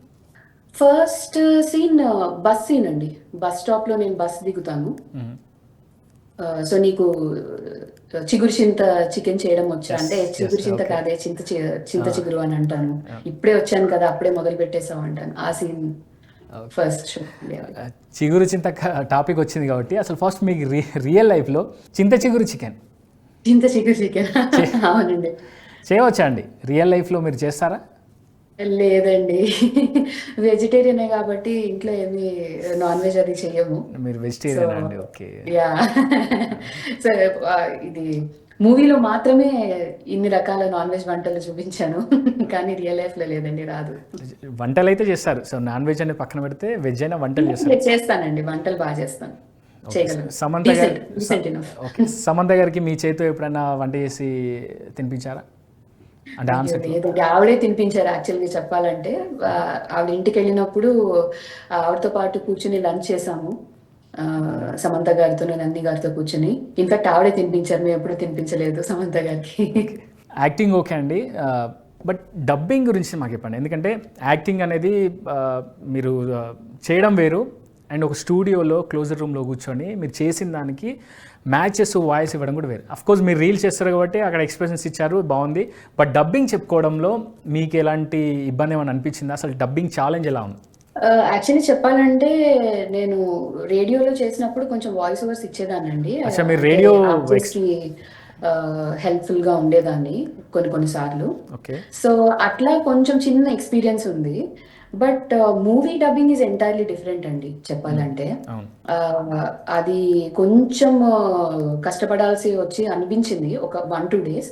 ఫస్ట్ సీన్ బస్ సీన్ అండి. బస్ స్టాప్ లో నేను బస్ దిగుతాను. సో నీకు చిగురు చింత చికెన్ చేయడం వచ్చా అంటే, చిగురు చింత కాదే చింత చిగురు అని అంటాను. ఇప్పుడే వచ్చాను కదా, అప్పుడే మొదలు పెట్టేసావు అంటాను. ఆ సీన్ ఫస్ట్. చిగురు చింత టాపిక్ వచ్చింది కాబట్టి అసలు ఫస్ట్ మీకు రియల్ లైఫ్ లో చింత చిగురు చికెన్ అవునండి చేయవచ్చా అండి? రియల్ లైఫ్ లో మీరు చేస్తారా? లేదండి, వెజిటేరియనే కాబట్టి ఇంట్లో ఏమి నాన్ వెజ్ అది చెయ్యము. మీరు వెజిటేరియన్ అండి? ఓకే. యా. సో ఇది మూవీలో మాత్రమే ఇన్ని రకాల నాన్ వెజ్ వంటలు చూపించాను. కానీ రియల్ లైఫ్లో లేదండి, రాదు. వంటలు అయితే చేస్తారు. సో నాన్ వెజ్ అనేది పక్కన పెడితే వెజ్ అయినా వంటలు చేస్తారు. నేను చేస్తానండి, వంటలు బాగా చేస్తాను, చేయగలను. సమంత గారు Decent enough. ఓకే, సమంత గారికి మీ చేతితో ఎప్పుడైనా వంట చేసి తినిపించారా? అంటే ఆన్సర్ లేదండి, ఆవిడే తినిపించారు యాక్చువల్గా చెప్పాలంటే. ఆవిడ ఇంటికి వెళ్ళినప్పుడు ఆవిడతో పాటు కూర్చుని లంచ్ చేసాము, సమంత గారితో నంది గారితో కూర్చుని. ఇన్ఫాక్ట్ ఆవిడే తినిపించారు, మేము ఎప్పుడు తినిపించలేదు సమంత గారికి. యాక్టింగ్ ఓకే అండి, బట్ డబ్బింగ్ గురించి మాకు చెప్పండి. ఎందుకంటే యాక్టింగ్ అనేది మీరు చేయడం వేరు, అండ్ ఒక స్టూడియోలో క్లోజర్ రూమ్లో కూర్చొని మీరు చేసిన దానికి మ్యాచెస్ వాయిస్ ఇవ్వడం కూడా వేరు. అఫ్కోర్స్ మీరు రీల్స్ చేస్తారు కాబట్టి అక్కడ ఎక్స్ప్రెషన్స్ ఇచ్చారు, బాగుంది. బట్ డబ్బింగ్ చెప్పుకోవడంలో మీకు ఎలాంటి ఇబ్బంది ఏమైనా అనిపించిందా? అసలు డబ్బింగ్ ఛాలెంజ్ ఎలా ఉంది? యాక్చువల్లీ చెప్పాలంటే నేను రేడియోలో చేసినప్పుడు కొంచెం వాయిస్ ఓవర్స్ ఇచ్చేదానండి. అచ్చా, మీరు రేడియో హెల్ప్ఫుల్ గా ఉండేదాన్ని కొన్ని సార్లు. ఓకే, సో అట్లా కొంచెం చిన్న ఎక్స్పీరియన్స్ ఉంది. But movie dubbing is entirely different అండి చెప్పాలంటే. అవును. అది కొంచెం కష్టపడాల్సి వచ్చి అనిపించింది ఒక 1-2 days,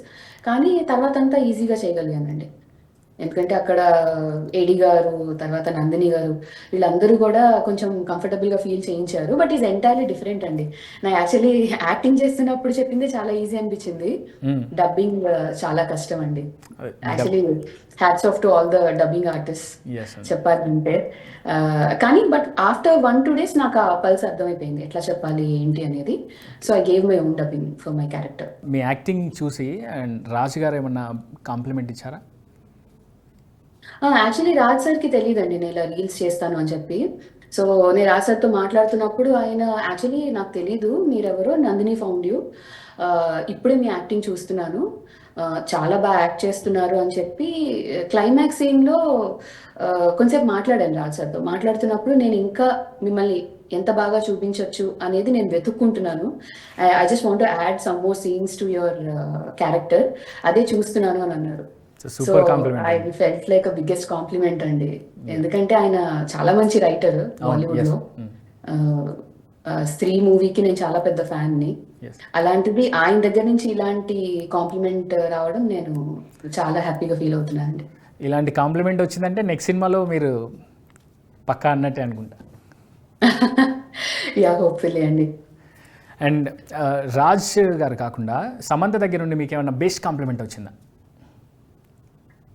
కానీ తర్వాత అంతా ఈజీగా చేయగలిగానండి. ఎందుకంటే అక్కడ ఏడి గారు, తర్వాత నందిని గారు, వీళ్ళందరూ కూడా కొంచెం కంఫర్టబుల్గా ఫీల్ చేయించారు. బట్ ఈజ్ ఎంటైర్లీ డిఫరెంట్ అండి. నా యాక్చువల్లీ యాక్టింగ్ చేస్తున్నప్పుడు చెప్పింది చాలా ఈజీ అనిపించింది, డబ్బింగ్ చాలా కష్టం అండి. Actually hats off to all the dubbing artist చెప్పాలంటే. కానీ బట్ ఆఫ్టర్ 1-2 days నాకు ఆ పల్స్ అర్థమైపోయింది ఎట్లా చెప్పాలి ఏంటి అనేది. So I gave my own dubbing for my character. Me acting చూసి అండ్ రాజు గారు ఏమన్నా కాంప్లిమెంట్ ఇచ్చారా? యాక్చువల్లీ రాజ్ సార్కి తెలియదండి నేను ఇలా రీల్స్ చేస్తాను అని చెప్పి. సో నేను రాజ్ సార్తో మాట్లాడుతున్నప్పుడు ఆయన యాక్చువల్లీ నాకు తెలీదు మీరెవరో, నందిని ఫౌండ్ యూ, ఇప్పుడే మీ యాక్టింగ్ చూస్తున్నాను, చాలా బాగా యాక్ట్ చేస్తున్నారు అని చెప్పి క్లైమాక్స్ సీన్లో కొంచెంసేపు మాట్లాడాను రాజ్ సార్తో. మాట్లాడుతున్నప్పుడు నేను ఇంకా మిమ్మల్ని ఎంత బాగా చూపించవచ్చు అనేది నేను వెతుక్కుంటున్నాను, I just want to add some more scenes to your character, అదే చూస్తున్నాను అని అన్నారు. So I felt like biggest compliment అండి. ఎందుకంటే ఆయన చాలా మంచి రైటర్ బాలీవుడ్ లో. స్త్రీ మూవీకి నేను చాలా పెద్ద ఫ్యాన్ ని. అలాంటిది ఆయన దగ్గర నుంచి ఇలాంటి కాంప్లిమెంట్ రావడం నేను చాలా హ్యాపీగా ఫీల్ అవుతున్నాను అండి. ఇలాంటి కాంప్లిమెంట్ వచ్చిందంటే నెక్స్ట్ సినిమాలో మీరు పక్కా అన్నట్టే అనుకుంటా. యా, హోప్ఫుల్లీ అండి. అండ్ రాజ్ గారు కాకుండా సమంత దగ్గర నుండి మీకు ఏమైనా బెస్ట్ కాంప్లిమెంట్ వచ్చిందా?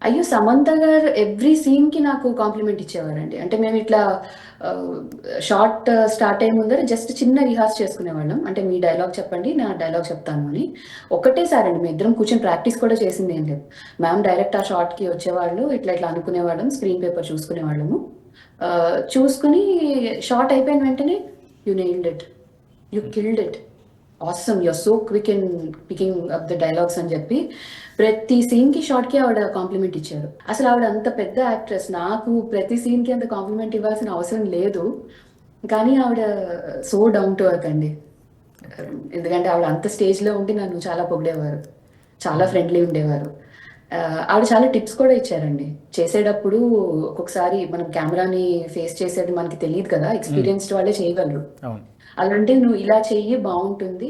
అయ్యో, సమంత గారు ఎవ్రీ సీన్ కి నాకు కాంప్లిమెంట్ ఇచ్చేవారండి. అంటే మేము ఇట్లా షార్ట్ స్టార్ట్ అయ్యే ముందర జస్ట్ చిన్న రిహార్స్ చేసుకునేవాళ్ళం. అంటే మీ డైలాగ్ చెప్పండి, నా డైలాగ్ చెప్తాను అని. ఒకటేసారండి మేము ఇద్దరం కూర్చొని ప్రాక్టీస్ కూడా చేసింది ఏం లేదు. మ్యామ్ డైరెక్ట్ ఆ షార్ట్ కి వచ్చేవాళ్ళు, ఇట్లా ఇట్లా అనుకునేవాళ్ళం, స్క్రీన్ పేపర్ చూసుకునేవాళ్ళము. చూసుకుని షార్ట్ అయిపోయిన వెంటనే you nailed it, you killed it, awesome, you're so quick in picking up the dialogues అని చెప్పి ప్రతి సీన్ కి షార్ట్ కి ఆవిడ కాంప్లిమెంట్ ఇచ్చారు. అసలు ఆవిడ అంత పెద్ద యాక్ట్రెస్, నాకు ప్రతి సీన్ కి అంత కాంప్లిమెంట్ ఇవ్వాల్సిన అవసరం లేదు, కానీ ఆవిడ సో డౌన్ టు ఎర్త్ అండి. ఎందుకంటే ఆవిడ అంత స్టేజ్ లో ఉండి నన్ను చాలా పొగిడేవారు, చాలా ఫ్రెండ్లీ ఉండేవారు. ఆవిడ చాలా టిప్స్ కూడా ఇచ్చారండి. చేసేటప్పుడు ఒక్కొక్కసారి మనం కెమెరాని ఫేస్ చేసేది మనకి తెలియదు కదా, ఎక్స్పీరియన్స్డ్ వాళ్ళే చేయగలరు. అలాంటి నువ్వు ఇలా చెయ్యి బాగుంటుంది,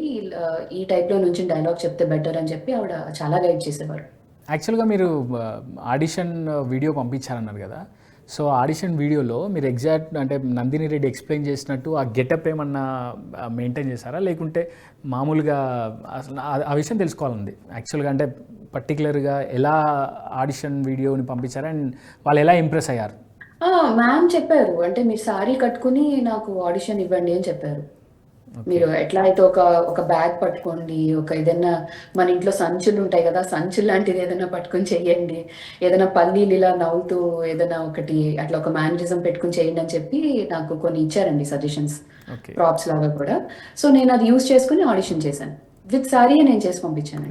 ఈ టైప్లో నుంచి డైలాగ్ చెప్తే బెటర్ అని చెప్పి ఆవిడ చాలా గైడ్ చేసేవారు. యాక్చువల్గా మీరు ఆడిషన్ వీడియో పంపించారన్నారు కదా, సో ఆడిషన్ వీడియోలో మీరు ఎగ్జాక్ట్ అంటే నందిని రెడ్డి ఎక్స్ప్లెయిన్ చేసినట్టు ఆ గెటప్ ఏమన్నా మెయింటైన్ చేశారా, లేకుంటే మామూలుగా అసలు ఆ విషయం తెలుసుకోవాలండి యాక్చువల్గా. అంటే పర్టికులర్గా ఎలా ఆడిషన్ వీడియోని పంపించారు అండ్ వాళ్ళు ఎలా ఇంప్రెస్ అయ్యారు? మ్యామ్ చెప్పారు, అంటే మీరు సారీ కట్టుకుని నాకు ఆడిషన్ ఇవ్వండి అని చెప్పారు. మీరు ఎట్లా అయితే ఒక బ్యాగ్ పట్టుకోండి, ఒక ఏదైనా మన ఇంట్లో సంచులు ఉంటాయి కదా, సంచులు లాంటిది ఏదైనా పట్టుకొని చెయ్యండి, ఏదైనా పల్లీలు ఇలా నవ్వుతూ ఏదైనా ఒకటి అట్లా ఒక మేనరిజం పెట్టుకుని చేయండి అని చెప్పి నాకు కొన్ని ఇచ్చారండి సజెషన్స్, ప్రాప్స్ లాగా కూడా. సో నేను అది యూజ్ చేసుకుని ఆడిషన్ చేశాను. విత్ సారీ నేను చేసి పంపించాను,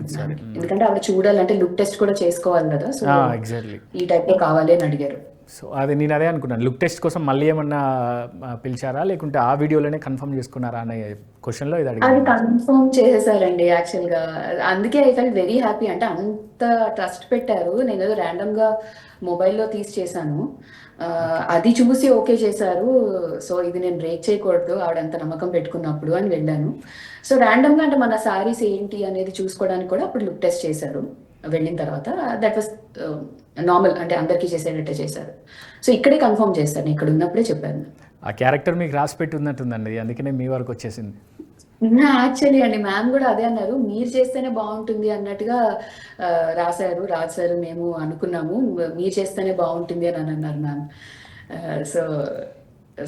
ఎందుకంటే ఆవిడ చూడాలంటే లుక్ టెస్ట్ కూడా చేసుకోవాలి కదా, సో ఈ టైప్ లో కావాలి అని అడిగారు. సో అది నేను అదే అనుకున్నాను, లుక్ టెస్ట్ కోసం మళ్ళీ ఏమన్నా పిలిచారా లేకుంటే ఆ వీడియోలోనే కన్ఫర్మ్ చేసుకున్నారా అనే క్వశ్చన్లో ఇది అది అడిగాను. కన్ఫర్మ్ చేసేసారండి యాక్చువల్గా. అందుకే ఐ ఫెల్ వెరీ హ్యాపీ. అంటే అంత ట్రస్ట్ పెట్టారు. నేను ఏదో ర్యాండమ్గా మొబైల్లో తీసి చేశాను. అది చూసి ఓకే చేశారు. సో ఇది నేను బ్రేక్ చేయకూడదు ఆవిడ అంత నమ్మకం పెట్టుకున్నప్పుడు అని వెళ్ళాను. సో ర్యాండమ్గా అంటే మన సారీస్ ఏంటి అనేది చూసుకోవడానికి కూడా అప్పుడు లుక్ టెస్ట్ చేశారు వెళ్ళిన తర్వాత. దట్ వాస్ నార్మల్, అంటే అందరికీ చేసేటట్టే చేశారు. సో ఇక్కడే కన్ఫర్మ్ చేశాను, ఇక్కడ ఉన్నప్పుడే చెప్పాను. ఆ క్యారెక్టర్ మీకు రాసి పెట్టి ఉన్నట్టుందండి, అందుకనే మీ వరకు వచ్చేసింది. యాక్చువల్లీ అండి మ్యామ్ కూడా అదే అన్నారు, మీరు చేస్తేనే బాగుంటుంది అన్నట్టుగా రాశారు. రాశారు, మేము అనుకున్నాము మీరు చేస్తేనే బాగుంటుంది అని అన్నారు ma'am. So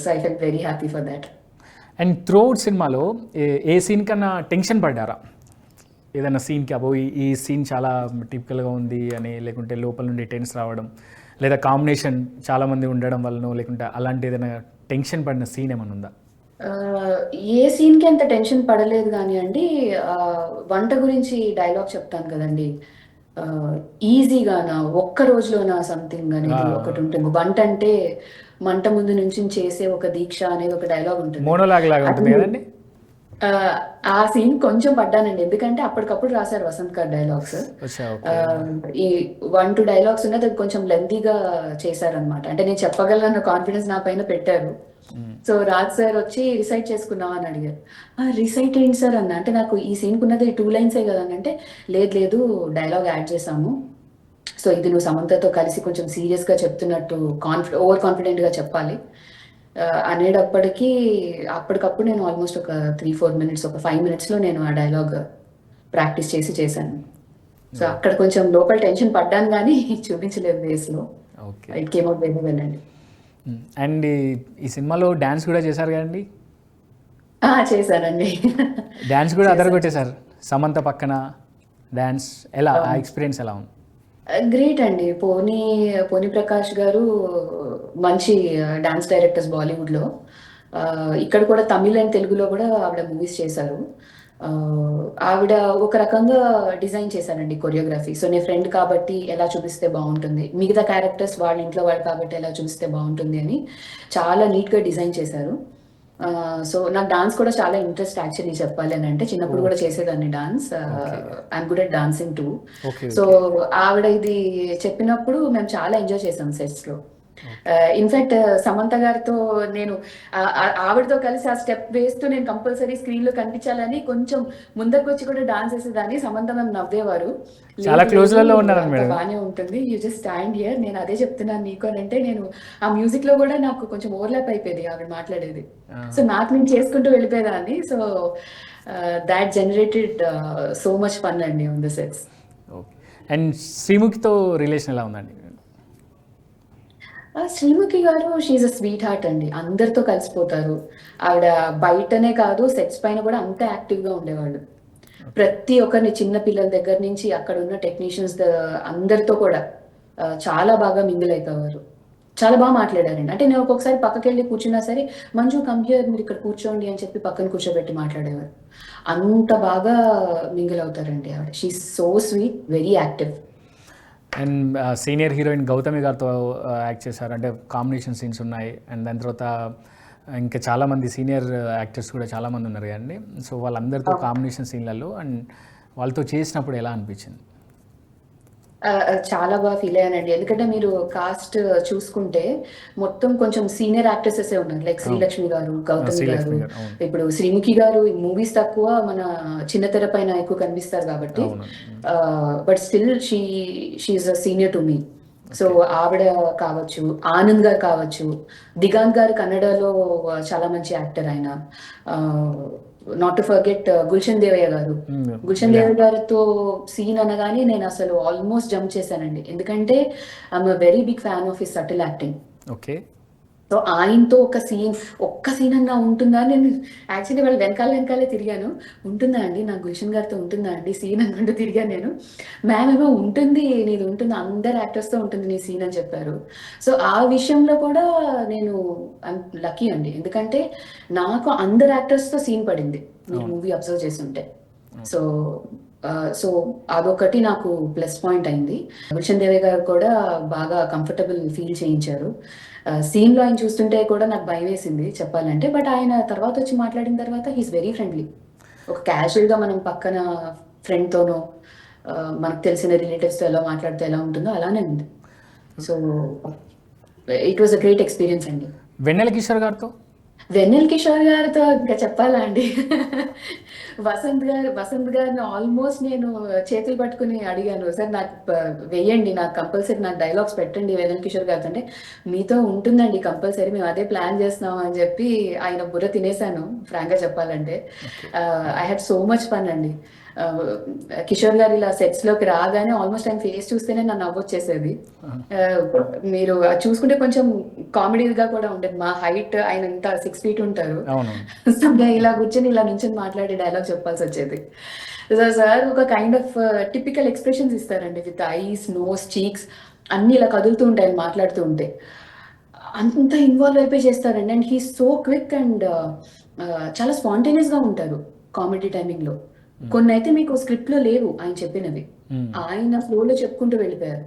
so I fell very happy for that. And throughout సినిమాలో ఏ సీన్ కన్నా టెన్షన్ పడ్డారా? ఏదైనా సీన్కి అబో ఈ సీన్ చాలా టిపికల్గా ఉంది అని, లేకుంటే లోపల నుండి టెన్స్ రావడం, లేదా కాంబినేషన్ చాలామంది ఉండడం వలన, లేకుంటే అలాంటి ఏదైనా టెన్షన్ పడిన సీన్ ఏమైనా ఉందా? ఏ సీన్కి అంత టెన్షన్ పడలేదు కానీ అండి, వంట గురించి డైలాగ్ చెప్తాను కదండి, ఈజీగానా ఒక్క రోజులోనా సంథింగ్ అనేది ఒకటి ఉంటుంది. వంట అంటే మంట ముందు నుంచి చేసే ఒక దీక్ష అనేది ఒక డైలాగ్ ఉంటుంది. మోనోలాగ్ లాగా ఉంటుంది కదండి. ఆ సీన్ కొంచెం పడ్డానండి, ఎందుకంటే అప్పటికప్పుడు రాశారు వసంత్ గారు డైలాగ్స్. ఈ 1-2 డైలాగ్స్ ఉన్నది అది కొంచెం లెంతీగా చేశారనమాట. అంటే నేను చెప్పగలన్న కాన్ఫిడెన్స్ నా పైన పెట్టారు. సో రాజ్ సార్ వచ్చి రిసైట్ చేసుకున్నావా అని అడిగారు. రిసైట్ ఏంటి సార్ అన్న, అంటే నాకు ఈ సీన్కి ఉన్నది 2 లైన్సే కదా అని అంటే, లేదు డైలాగ్ యాడ్ చేసాము. సో ఇది నువ్వు సమంతతో కలిసి కొంచెం సీరియస్గా చెప్తున్నట్టు ఓవర్ కాన్ఫిడెంట్గా చెప్పాలి అనేటప్పటికీ అప్పటికప్పుడు నేను ఆల్మోస్ట్ ఒక 3-4 మినిట్స్, ఒక 5 మినిట్స్లో నేను ఆ డైలాగ్ ప్రాక్టీస్ చేశాను. సో అక్కడ కొంచెం లోపల టెన్షన్ పడ్డాను కానీ చూపించలేదు ఫేస్లో. It came out very well అండి. అండ్ ఈ సినిమాలో డ్యాన్స్ కూడా చేశారు కదండి? చేశానండి. డ్యాన్స్ కూడా అదరగొట్టేశారు సమంత పక్కన. డ్యాన్స్ ఎలా, ఆ ఎక్స్పీరియన్స్ ఎలా ఉంది? గ్రేట్ అండి. పోనీ ప్రకాష్ గారు మంచి డాన్స్ డైరెక్టర్స్ బాలీవుడ్లో. ఇక్కడ కూడా తమిళ్ అండ్ తెలుగులో కూడా ఆవిడ మూవీస్ చేశారు. ఆవిడ ఒక రకంగా డిజైన్ చేశారండి కొరియోగ్రఫీ. సో నేను ఫ్రెండ్ కాబట్టి ఎలా చూపిస్తే బాగుంటుంది, మిగతా క్యారెక్టర్స్ వాళ్ళ ఇంట్లో వాళ్ళు కాబట్టి ఎలా చూపిస్తే బాగుంటుంది అని చాలా నీట్గా డిజైన్ చేశారు. సో నాకు డాన్స్ కూడా చాలా ఇంట్రెస్ట్ యాక్చువల్లీ చెప్పాలి అని అంటే. చిన్నప్పుడు కూడా చేసేదాన్ని dance. I'm good at dancing two. So ఆవిడ ఇది చెప్పినప్పుడు మేము చాలా ఎంజాయ్ చేసాం సెట్స్లో. ఇన్ఫాక్ట్ సమంత గారితో నేను ఆవిడతో కలిసి ఆ స్టెప్ వేస్తూ నేను కంపల్సరీ స్క్రీన్ లో కనిపించాలని కొంచెం ముందరకు వచ్చి కూడా డాన్స్ చేసేదాన్ని. సమంత మేము నవ్వేవారు, చాలా క్లోజ్ లో ఉన్నారు మేడం, బాగానే ఉంటుంది, యూ జస్ట్ స్టాండ్ హియర్. నేను అదే చెప్తున్నాను నీకు అని అంటే, నేను ఆ మ్యూజిక్ లో కూడా నాకు కొంచెం ఓవర్లాప్ అయిపోయేది ఆవిడ మాట్లాడేది. సో నాకు నేను చేసుకుంటూ వెళ్ళిపోయేదాన్ని. So that generated so much fun అండి ఆన్ ద సెట్స్. అండ్ శ్రీముఖితో రిలేషన్ ఎలా ఉందండి? శ్రీముఖి గారు షీఈ్ అ స్వీట్ హార్ట్ అండి. అందరితో కలిసిపోతారు. ఆవిడ బయటనే కాదు సెట్స్ పైన కూడా అంత యాక్టివ్గా ఉండేవాళ్ళు. ప్రతి ఒక్కరిని, చిన్న పిల్లల దగ్గర నుంచి అక్కడ ఉన్న టెక్నీషియన్స్ అందరితో కూడా చాలా బాగా మింగిల్ అయిపోయేవారు. చాలా బాగా మాట్లాడారండి. అంటే నేను ఒక్కొక్కసారి పక్కకి వెళ్ళి కూర్చున్నా సరే, మంజు కమ్ హియర్, మీరు ఇక్కడ కూర్చోండి అని చెప్పి పక్కన కూర్చోబెట్టి మాట్లాడేవారు. అంత బాగా మింగిల్ అవుతారండి ఆవిడ. She is so sweet, very active. And senior heroine Gautami గారితో యాక్ట్ చేశారు, అంటే కాంబినేషన్ సీన్స్ ఉన్నాయి. అండ్ దాని తర్వాత ఇంకా చాలామంది సీనియర్ యాక్టర్స్ కూడా చాలామంది ఉన్నారు కదండి. సో వాళ్ళందరితో కాంబినేషన్ సీన్లలో అండ్ వాళ్ళతో చేసినప్పుడు ఎలా అనిపించింది? చాలా బాగా ఫీల్ అయ్యానండి. ఎందుకంటే మీరు కాస్ట్ చూసుకుంటే మొత్తం కొంచెం సీనియర్ యాక్ట్రెసెస్ ఉన్నారు. లైక్ శ్రీలక్ష్మి గారు, గౌతమి గారు, ఇప్పుడు శ్రీముఖి గారు మూవీస్ తక్కువ, మన చిన్న తెర పైన ఎక్కువ కనిపిస్తారు కాబట్టి. But still she's a senior to me. So ఆవిడ కావచ్చు, ఆనంద్ గారు కావచ్చు, దిగాంత్ గారు కన్నడలో చాలా మంచి యాక్టర్ ఆయన. Not to forget Gulshan Devaiah garu. Gulshan Devayya గారితో సీన్ అనగానే నేను అసలు ఆల్మోస్ట్ జంప్ చేశానండి. ఎందుకంటే I'm very big fan of his subtle acting. Okay. So ఆయనతో ఒక్క సీన్ అన్నా ఉంటుందా? నేను యాక్చువల్లీ వాళ్ళు వెనకాలే తిరిగాను. ఉంటుందా అండి, నా గుల్షన్ గారితో ఉంటుందా అండి సీన్ అనుకుంటూ తిరిగాను నేను. మ్యామ్ ఏమో ఉంటుంది, నీది ఉంటుంది, అందరు యాక్టర్స్తో ఉంటుంది నీ సీన్ అని చెప్పారు. సో ఆ విషయంలో కూడా నేను లక్కీ అండి, ఎందుకంటే నాకు అందరు యాక్టర్స్తో సీన్ పడింది మీరు మూవీ అబ్జర్వ్ చేసి ఉంటే. సో సో అదొకటి నాకు ప్లస్ పాయింట్ అయింది. గుల్షన్ దేవి గారు కూడా బాగా కంఫర్టబుల్ ఫీల్ చేయించారు. సీన్ లో ఆయన చూస్తుంటే కూడా నాకు భయం వేసింది చెప్పాలంటే, బట్ ఆయన తర్వాత వచ్చి మాట్లాడిన తర్వాత హీస్ వెరీ ఫ్రెండ్లీ. ఒక క్యాజువల్ గా మనం పక్కన ఫ్రెండ్ తోనో మనకు తెలిసిన రిలేటివ్స్ తో ఎలా మాట్లాడితే ఎలా ఉంటుందో అలానే ఉంది. So it was a great experience అండి. వెన్నెల కిషోర్ గారితో వెన్నెల కిషోర్ గారితో ఇంకా చెప్పాలా అండి. వసంత్ గారిని ఆల్మోస్ట్ నేను చేతులు పట్టుకుని అడిగాను, సార్ నాకు వెయ్యండి, నాకు కంపల్సరీ నాకు డైలాగ్స్ పెట్టండి వెన్నెల కిషోర్ గారితో. అంటే మీతో ఉంటుందండి కంపల్సరీ, మేము అదే ప్లాన్ చేస్తున్నాం అని చెప్పి ఆయన బుర్ర తినేసాను ఫ్రాంక్ గా చెప్పాలంటే. I had so much fun అండి. కిషోర్ గారు ఇలా సెట్స్ లోకి రాగానే ఆల్మోస్ట్ ఆయన ఫేస్ చూస్తేనే నన్ను నవ్వొచ్చేసేది. మీరు చూసుకుంటే కొంచెం కామెడీగా కూడా ఉండేది. మా హైట్ ఆయన ఇంత 6 feet ఉంటారు. ఇలా కూర్చొని ఇలా నుంచి మాట్లాడే డైలాగ్ చెప్పాల్సి వచ్చేది. సార్ ఒక కైండ్ ఆఫ్ టిపికల్ ఎక్స్ప్రెషన్స్ ఇస్తారండి, విత్ ఐస్, నోస్, చీక్స్ అన్ని ఇలా కదులుతూ ఉంటాయి మాట్లాడుతూ ఉంటే. అంత ఇన్వాల్వ్ అయిపోయి చేస్తారండి. And he so quick and చాలా స్పాంటేనియస్ గా ఉంటారు కామెడీ టైమింగ్ లో. కొన్ని అయితే మీకు స్క్రిప్ట్ లో లేవు ఆయన చెప్పినవి, ఆయన ఫ్లో లో చెప్పుకుంటూ వెళ్ళిపోయారు.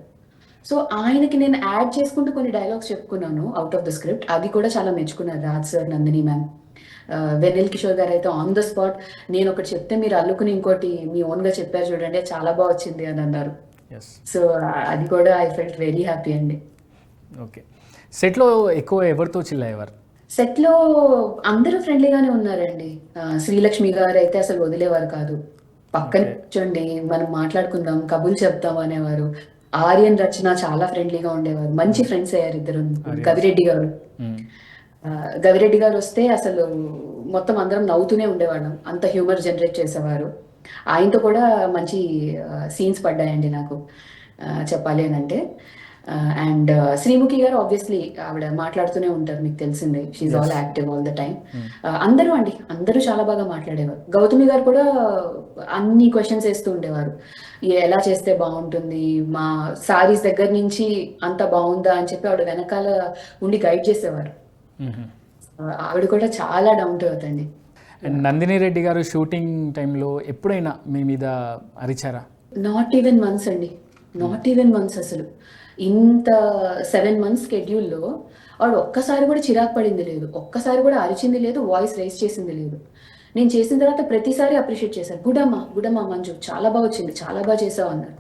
సో ఆయనకి నేను యాడ్ చేసుకుంటూ కొన్ని డైలాగ్స్ చెప్పుకున్నాను అవుట్ ఆఫ్ ద స్క్రిప్ట్. అది కూడా చాలా మెచ్చుకున్నారు రాజ్ సార్, నందిని మ్యామ్. వెన్నెల్ కిషోర్ గారు అయితే ఆన్ ద స్పాట్ నేను ఒకటి చెప్తే మీరు అల్లుకుని ఇంకోటి మీ ఓన్ గా చెప్పారు చూడండి, చాలా బాగా వచ్చింది అని అన్నారు. సో అది కూడా ఐ ఫెల్ట్ వెరీ హ్యాపీ అండి. ఓకే, సెట్లో ఎక్కువ ఎవరితో చిల్లయ్యేవారు? సెట్ లో అందరూ ఫ్రెండ్లీగానే ఉన్నారండి. శ్రీలక్ష్మి గారు అయితే అసలు వదిలేవారు కాదు, పక్కన కూర్చోండి మనం మాట్లాడుకుందాం కబుర్లు చెప్తాం అనేవారు. ఆర్యన్, రచన చాలా ఫ్రెండ్లీగా ఉండేవారు, మంచి ఫ్రెండ్స్ అయ్యారు ఇద్దరు. గవిరెడ్డి గారు వస్తే అసలు మొత్తం అందరం నవ్వుతూనే ఉండేవాళ్ళం, అంత హ్యూమర్ జనరేట్ చేసేవారు. ఆయనతో కూడా మంచి సీన్స్ పడ్డాయండి నాకు చెప్పాలి అని అంటే. అండ్ శ్రీముఖి గారు ఆబ్వియస్లీ ఆవిడ మాట్లాడుతూనే ఉంటారు, మీకు తెలిసిందే, she all active all the time. అందరూ చాలా బాగా మాట్లాడేవారు. గౌతమి గారు కూడా అన్ని క్వశ్చన్స్ వేస్తూ ఉండేవారు, ఎలా చేస్తే బాగుంటుంది, మా సారీస్ దగ్గర నుంచి అంత బాగుందా అని చెప్పి ఆవిడ వెనకాల ఉండి గైడ్ చేసేవారు. ఆవిడ కూడా చాలా డౌన్ టు ఎర్త్ అండి. నందిని రెడ్డి గారు షూటింగ్ టైంలో ఎప్పుడైనా మీ మీద అరిచారా? నాట్ ఈవెన్ మంత్స్ అండి, నాట్ ఈవెన్ మంత్స్. అసలు ఇంత 7 months స్కెడ్యూల్లో ఆవిడ ఒక్కసారి కూడా చిరాకు పడింది లేదు, ఒక్కసారి కూడా అరిచింది లేదు, వాయిస్ రైజ్ చేసింది లేదు. నేను చేసిన తర్వాత ప్రతిసారి అప్రిషియేట్ చేశారు. గుడమ్మా మంజు, చాలా బాగా వచ్చింది, చాలా బాగా చేసావు అన్నారు.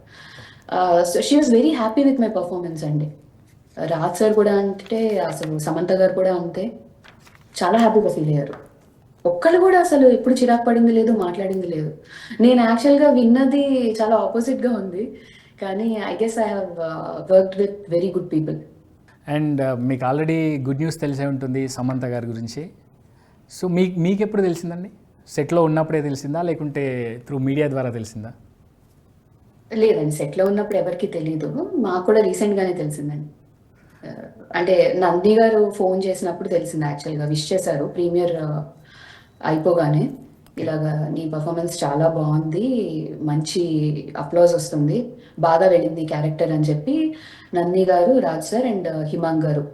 So she was very happy with my performance అండి. రాజ్ సార్ కూడా అంటే, అసలు సమంత గారు కూడా అంతే, చాలా హ్యాపీగా ఫీల్ అయ్యారు. ఒక్కళ్ళు కూడా అసలు ఎప్పుడు చిరాకు పడింది లేదు, మాట్లాడింది లేదు. నేను యాక్చువల్గా విన్నది చాలా ఆపోజిట్గా ఉంది, కానీ I guess I have worked with very good people. And మీకు ఆల్రెడీ గుడ్ న్యూస్ తెలిసే ఉంటుంది సమంత గారి గురించి. సో మీకు ఎప్పుడు తెలిసిందండి? సెట్లో ఉన్నప్పుడే తెలిసిందా, లేకుంటే త్రూ మీడియా ద్వారా తెలిసిందా? లేదండి, సెట్లో ఉన్నప్పుడు ఎవరికి తెలీదు, మాకు కూడా రీసెంట్గానే తెలిసిందండి. అంటే నంది గారు ఫోన్ చేసినప్పుడు తెలిసింది. యాక్చువల్గా విష్ చేశారు ప్రీమియర్ అయిపోగానే, ఇలాగా నీ పర్ఫార్మెన్స్ చాలా బాగుంది, మంచి అప్లాజ్ వస్తుంది, బాగా వెళ్ళింది క్యారెక్టర్ అని చెప్పి నంది గారు, రాజ్ సార్ అండ్ హిమాంగ్ గారు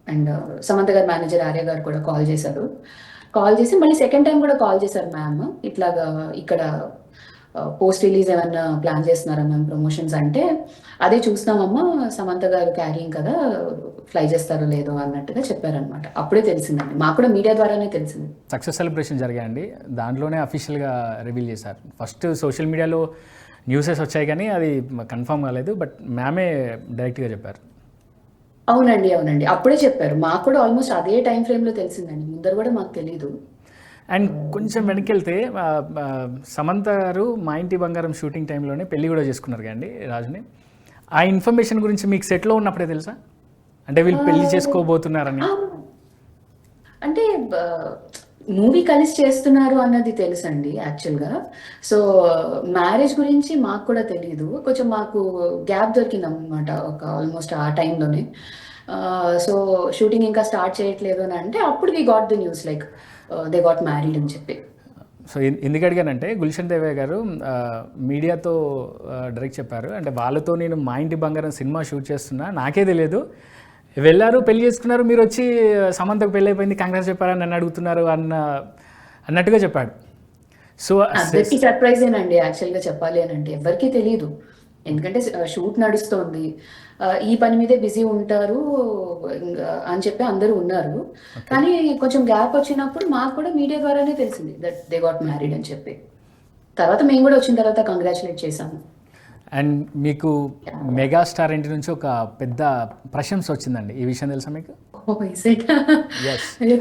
అండ్ సమంత గారు మేనేజర్ ఆర్య గారు కూడా కాల్ చేశారు. కాల్ చేసి మళ్ళీ సెకండ్ టైం కూడా కాల్ చేశారు, మ్యామ్ ఇట్లాగా ఇక్కడ పోస్ట్ రిలీజ్ ఏమన్నా ప్లాన్ చేస్తున్నారా మ్యామ్ ప్రమోషన్స్ అంటే, అదే చూస్తున్నామమ్మా సమంత గారు క్యారింగ్ కదా, ఫ్లై చేస్తారో లేదో అన్నట్టుగా చెప్పారనమాట. అప్పుడే తెలిసిందండి, మాకు కూడా మీడియా ద్వారానే తెలిసింది. సక్సెస్ సెలబ్రేషన్ జరిగాయండి, దాంట్లోనే అఫీషియల్గా రివీల్ చేశారు. ఫస్ట్ సోషల్ మీడియాలో న్యూసెస్ వచ్చాయి కానీ అది కన్ఫర్మ్ కాలేదు, బట్ మ్యామే డైరెక్ట్గా చెప్పారు. అవునండి, అప్పుడే చెప్పారు. మాకు కూడా ఆల్మోస్ట్ అదే టైం ఫ్రేమ్లో తెలిసిందండి, ముందర కూడా మాకు తెలీదు. అండ్ కొంచెం వెనకెళ్తే సమంత గారు మా ఇంటి బంగారం షూటింగ్ టైంలోనే పెళ్ళి కూడా చేసుకున్నారు కదండి రాజుని. ఆ ఇన్ఫర్మేషన్ గురించి మీకు సెట్లో ఉన్నప్పుడే తెలుసా, అంటే వీళ్ళు పెళ్లి చేసుకోబోతున్నారని? అంటే మూవీ కలిసి చేస్తున్నారు అన్నది తెలుసండి యాక్చువల్గా. సో మ్యారేజ్ గురించి మాకు కూడా తెలియదు, కొంచెం మాకు గ్యాప్ దొరికింది అనమాట ఒక ఆల్మోస్ట్ ఆ టైంలోనే. సో షూటింగ్ ఇంకా స్టార్ట్ చేయట్లేదు అని అంటే అప్పుడు we got the news like they got married అని చెప్పి. సో ఎందుకు అడిగానంటే గుల్షన్ దేవయ్య గారు మీడియాతో డైరెక్ట్ చెప్పారు, అంటే వాళ్ళతో నేను మా ఇంటి బంగారం సినిమా షూట్ చేస్తున్నా, నాకే తెలియదు, వెళ్ళారు పెళ్లి చేసుకున్నారు, మీరు వచ్చి సమంతకు పెళ్ళి అయిపోయింది కంగ్రాట్స్ చెప్పారని నన్ను అడుగుతున్నారు అన్నట్టుగా చెప్పాడు. సో అందరికీ సర్ప్రైజేనండి యాక్చువల్గా చెప్పాలి అని అంటే ఎవరికీ తెలియదు. ఎందుకంటే షూట్ నడుస్తోంది, ఈ పని మీదే బిజీ ఉంటారు అని చెప్పి అందరూ ఉన్నారు. కానీ కొంచెం గ్యాప్ వచ్చినప్పుడు మాకు కూడా మీడియా ద్వారానే తెలిసింది దట్ దే గాట్ మ్యారీడ్ అని చెప్పి. తర్వాత మేము కూడా వచ్చిన తర్వాత కంగ్రాచులేట్ చేశాము. అండ్ మీకు మెగాస్టార్ ఇంటి నుంచి ఒక పెద్ద ప్రశంస వచ్చిందండి, ఈ విషయం తెలుసా మీకు?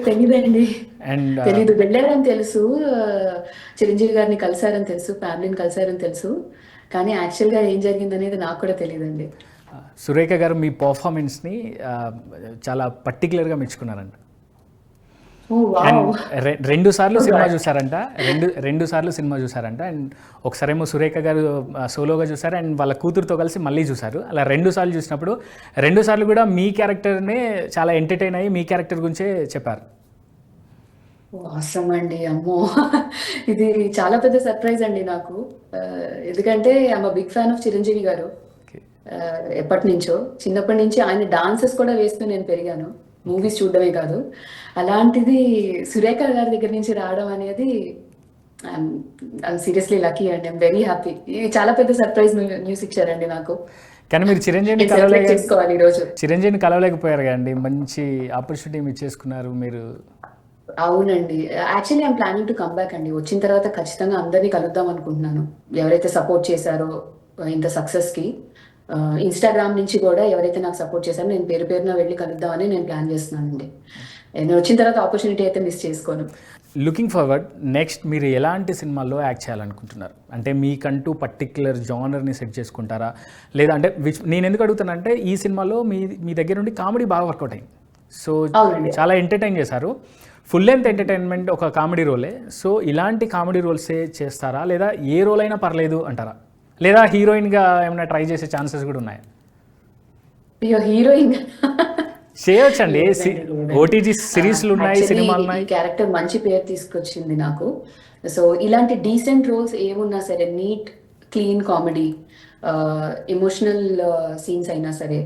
తెలీదండి. అండ్ తెలీదు, వెళ్ళారని తెలుసు, చిరంజీవి గారిని కలిసారని తెలుసు, ఫ్యామిలీని కలిసారని తెలుసు, కానీ యాక్చువల్గా ఏం జరిగింది అనేది నాకు కూడా తెలియదండి. సురేఖ గారు మీ పర్ఫార్మెన్స్ని చాలా పర్టికులర్గా మెచ్చుకున్నారంట. అండ్ రెండు సార్లు సినిమా చూసారంట, రెండు సార్లు సినిమా చూసారంట. అండ్ ఒకసారేమో సురేఖ గారు సోలోగా చూసారు, అండ్ వాళ్ళ కూతురుతో కలిసి మళ్ళీ చూసారు. అలా 2 సార్లు చూసినప్పుడు 2 సార్లు కూడా మీ క్యారెక్టర్నే చాలా ఎంటర్టైన్ అయ్యి మీ క్యారెక్టర్ గురించే చెప్పారు. అవసరం అండి, అమ్మో ఇది చాలా పెద్ద సర్ప్రైజ్ అండి నాకు. ఎందుకంటే I'm big fan of Chiranjeevi garu. ఎప్పటి నుంచో, చిన్నప్పటి నుంచి ఆయన డాన్సెస్ కూడా వేస్తూ నేను పెరిగాను, మూవీస్ చూడడమే కాదు. అలాంటిది సురేఖ గారి దగ్గర నుంచి రావడం అనేది ఐఎమ్ సీరియస్లీ లక్కీ అండి. I'm very happy. ఇది చాలా పెద్ద సర్ప్రైజ్ న్యూస్ ఇచ్చారండి నాకు. కానీ మీరు చిరంజీవిని చేసుకోవాలి ఈరోజు. చిరంజీవిని కలవలేకపోయారు కదండి, మంచి ఆపర్చునిటీ మీరు చేసుకున్నారు మీరు. అవునండి, actually I'm planning to come back అండి. వచ్చిన తర్వాత ఖచ్చితంగా అందరినీ కలుద్దాం అనుకుంటున్నాను. ఎవరైతే సపోర్ట్ చేశారో ఇంత సక్సెస్కి, ఇన్స్టాగ్రామ్ నుంచి కూడా ఎవరైతే నాకు సపోర్ట్ చేశారో నేను పేరు పేరున వెళ్ళి కలుద్దామని నేను ప్లాన్ చేస్తున్నానండి. నేను వచ్చిన తర్వాత ఆపర్చునిటీ అయితే మిస్ చేసుకోను. లుకింగ్ ఫార్వర్డ్, నెక్స్ట్ మీరు ఎలాంటి సినిమాల్లో యాక్ట్ చేయాలనుకుంటున్నారు? అంటే మీకంటూ పర్టిక్యులర్ జానర్ని సెట్ చేసుకుంటారా, లేదా అంటే నేను ఎందుకు అడుగుతానంటే ఈ సినిమాలో మీ దగ్గర నుండి కామెడీ బాగా వర్కౌట్ అయింది. సో చాలా ఎంటర్టైన్ చేశారు, ఫుల్ లెంత్ ఎంటర్టైన్మెంట్ ఒక కామెడీ రోలే. సో ఇలాంటి కామెడీ రోల్సే చేస్తారా, లేదా ఏ రోల్ అయినా పర్లేదు అంటారా, లేదా హీరోయిన్గా ఏమైనా ట్రై చేసే ఛాన్సెస్ కూడా ఉన్నాయా? హీరోయిన్ చేయొచ్చండి, ఓటీజీ సిరీస్లు ఉన్నాయి, సినిమాలు ఉన్నాయి. క్యారెక్టర్ మంచి పేరు తీసుకొచ్చింది నాకు. సో ఇలాంటి డీసెంట్ రోల్స్ ఏమున్నా సరే, neat clean comedy, emotional scenes అయినా సరే,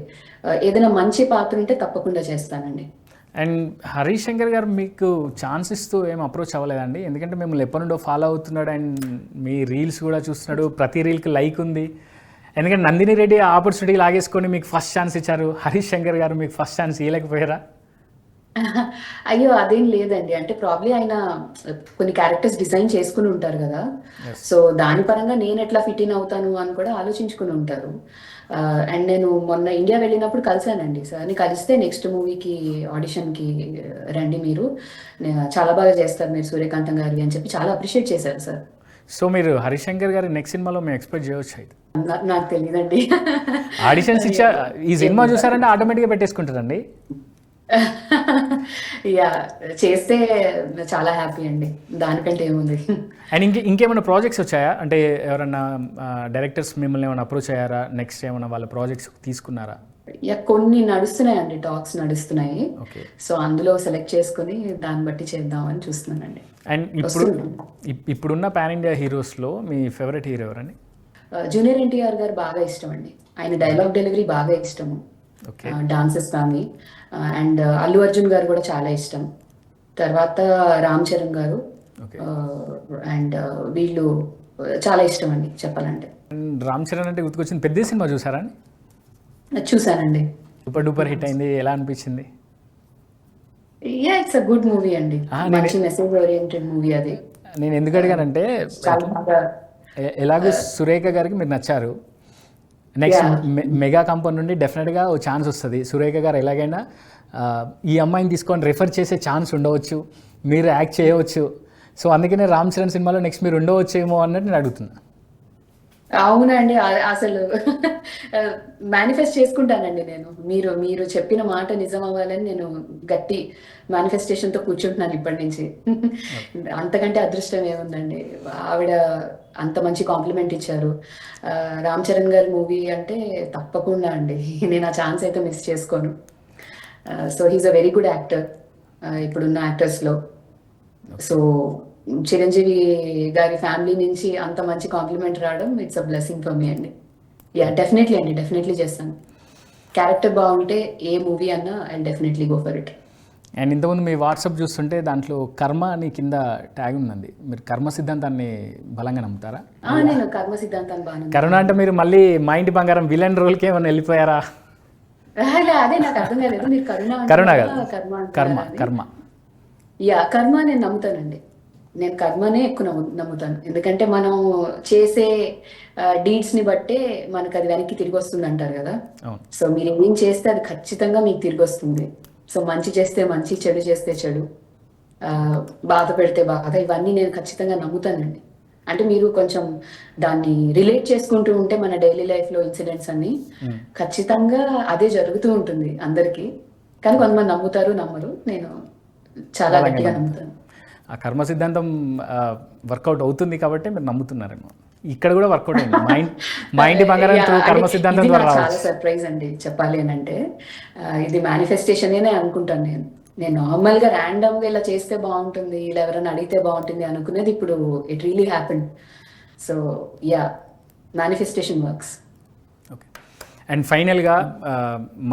ఏదైనా మంచి పాత్ర ఉంటే తప్పకుండా చేస్తానండి. అండ్ హరీష్ శంకర్ గారు మీకు ఛాన్స్ ఇస్తూ ఏం అప్రోచ్ అవ్వలేదండి? ఎందుకంటే మిమ్మల్ని ఎప్పటి నుండో ఫాలో అవుతున్నాడు, అండ్ మీ రీల్స్ కూడా చూస్తున్నాడు, ప్రతి రీల్కి లైక్ ఉంది. ఎందుకంటే నందిని రెడ్డి ఆపర్చునిటీ లాగేసుకొని మీకు ఫస్ట్ ఛాన్స్ ఇచ్చారు, హరీష్ శంకర్ గారు మీకు ఫస్ట్ ఛాన్స్ ఇవ్వలేకపోయారా? అయ్యో అదేం లేదండి, అంటే ప్రాబ్లీ ఆయన కొన్ని క్యారెక్టర్స్ డిజైన్ చేసుకుని ఉంటారు కదా, సో దాని పరంగా నేను ఎట్లా ఫిట్ ఇన్ అవుతాను అని కూడా ఆలోచించుకుని ఉంటారు. అండ్ నేను మొన్న ఇండియా వెళ్ళినప్పుడు కలిశానండి సార్ని. కలిస్తే నెక్స్ట్ మూవీకి ఆడిషన్కి రండి మీరు, చాలా బాగా చేస్తారు మీరు సూర్యకాంతం గారి అని చెప్పి చాలా అప్రిషియేట్ చేశారు సార్. సో మీరు హరీష్ శంకర్ గారి నెక్స్ట్ సినిమాలో మేము ఎక్స్పెక్ట్ చేయవచ్చు అయితే? నాకు తెలియదండి. ఆడిషన్స్ ఇచ్చా, ఈ సినిమా చూసారంటే ఆటోమేటిక్గా పెట్టేసుకుంటారండి. యా, చేస్తే చాలా హ్యాపీ అండి, దానికంటే ఏముంది. అండ్ ఇంకేమైనా ప్రాజెక్ట్స్ వచ్చాయా? అంటే ఎవరన్నా డైరెక్టర్స్ మిమ్మల్ని ఏమైనా అప్రోచ్ అయ్యారా? నెక్స్ట్ ఏమైనా వాళ్ళ ప్రాజెక్ట్స్ తీసుకున్నారా? యా, కొన్ని నడుస్తున్నాయండి, టాక్స్ నడుస్తున్నాయి. సో అందులో సెలెక్ట్ చేసుకుని దాన్ని బట్టి చేద్దామని చూస్తున్నానండి. అండ్ ఇప్పుడున్న పాన్ ఇండియా హీరోస్లో మీ ఫేవరెట్ హీరో ఎవరండి? జూనియర్ ఎన్టీఆర్ గారు బాగా ఇష్టం అండి. ఆయన డైలాగ్ డెలివరీ బాగా ఇష్టము, డాన్సెస్ కానీ. అండ్ అల్లు అర్జున్ గారు కూడా చాలా ఇష్టం. తర్వాత రామ్ చరణ్ గారు, అండ్ వీళ్ళు చాలా ఇష్టం అండి చెప్పాలంటే. రామ్ చరణ్ అంటే గుర్తుకొచ్చింది, పెద్ద సినిమా చూసారా? చూసానండి, సూపర్ డూపర్ హిట్ అయింది, ఎలా అనిపించింది? Yeah, it's a good movie అండి, మంచి మెసేజ్ ఓరియంటెడ్ మూవీ అది. నేను ఎందుకు అడిగానంటే చాలా బాగా, ఎలాగో సురేఖ గారికి మీరు నచ్చారు, నెక్స్ట్ మెగా కంపెనీ నుండి డెఫినెట్గా ఓ ఛాన్స్ వస్తుంది. సురేఖ గారు ఎలాగైనా ఈ అమ్మాయిని తీసుకొని రెఫర్ చేసే ఛాన్స్ ఉండవచ్చు, మీరు యాక్ట్ చేయవచ్చు. సో అందుకనే రామ్ చరణ్ సినిమాలో నెక్స్ట్ మీరు ఉండవచ్చేమో అన్నట్టు నేను అడుగుతున్నా. అవునండి, అసలు మేనిఫెస్ట్ చేసుకుంటానండి నేను. మీరు చెప్పిన మాట నిజం అవ్వాలని నేను గట్టి మేనిఫెస్టేషన్తో కూర్చుంటున్నాను ఇప్పటి నుంచి. అంతకంటే అదృష్టం ఏముందండి, ఆవిడ అంత మంచి కాంప్లిమెంట్ ఇచ్చారు. రామ్ చరణ్ గారి మూవీ అంటే తప్పకుండా అండి, నేను ఆ ఛాన్స్ అయితే మిస్ చేసుకోను. So he's a very good actor ఇప్పుడున్న యాక్టర్స్లో. సో చిరంజీవి గారి ఫ్యామిలీ నుంచి అంత మంచి కాంప్లిమెంట్ రావడం it's a blessing for me అండి. యా, డెఫినెట్లీ అండి, డెఫినెట్లీ చేస్తాను. క్యారెక్టర్ బాగుంటే ఏ మూవీ అన్నా I definitely go for it. And ఇంతకుముందు మీ వాట్సాప్ చూస్తుంటే దాంట్లో కర్మ అని కింద ట్యాగ్ ఉందండి. మీరు కర్మ సిద్ధాంతాన్ని బలంగా నమ్ముతారా? నేను కర్మ సిద్ధాంతాన్ని బాగా కరుణ అంటే మీరు మళ్ళీ మా ఇంటి బంగారం విలన్ రోల్కి ఏమైనా వెళ్ళిపోయారా? అదే నాకు అర్థం కాలేదు. మీరు కరుణ కరుణ కాదు, కర్మ కర్మ అంటున్నారా అని. కర్మ. కర్మ నేను నమ్ముతానండి. నేను కర్మనే ఎక్కువ నమ్ముతాను. ఎందుకంటే మనం చేసే డీడ్స్ ని బట్టే మనకు అది వెనక్కి తిరిగి వస్తుంది అంటారు కదా. అవును. సో మీరు ఏం చేస్తే అది ఖచ్చితంగా మీకు తిరిగి వస్తుంది. సో మంచి చేస్తే మంచి, చెడు చేస్తే చెడు, బాధ పెడితే బాధ, ఇవన్నీ నేను ఖచ్చితంగా నమ్ముతానండి. అంటే మీరు కొంచెం దాన్ని రిలేట్ చేసుకుంటూ ఉంటే మన డైలీ లైఫ్ లో ఇన్సిడెంట్స్ అన్ని ఖచ్చితంగా అదే జరుగుతూ ఉంటుంది అందరికీ. కానీ కొంతమంది నమ్ముతారు, నమ్మరు. నేను చాలా గట్టిగా నమ్ముతాను. ఆ కర్మ సిద్ధాంతం వర్కౌట్ అవుతుంది కాబట్టి మీరు నమ్ముతున్నారేమో. ఇక్కడ కూడా వర్కౌట్ అయింది. మా ఇంటి బంగారం త్రూ కర్మ సిద్ధాంతం ద్వారా చాలా రావచ్చు. సర్ప్రైజ్ అండి చెప్పాలి అని అంటే. ఇది మేనిఫెస్టేషన్ అనుకుంటాను నేను నార్మల్ గా ర్యాండమ్ గా ఇలా చేస్తే బాగుంటుంది, ఇలా ఎవరైనా అడిగితే బాగుంటుంది అనుకునేది ఇప్పుడు it really happened. So manifestation works. Okay. And ఫైనల్గా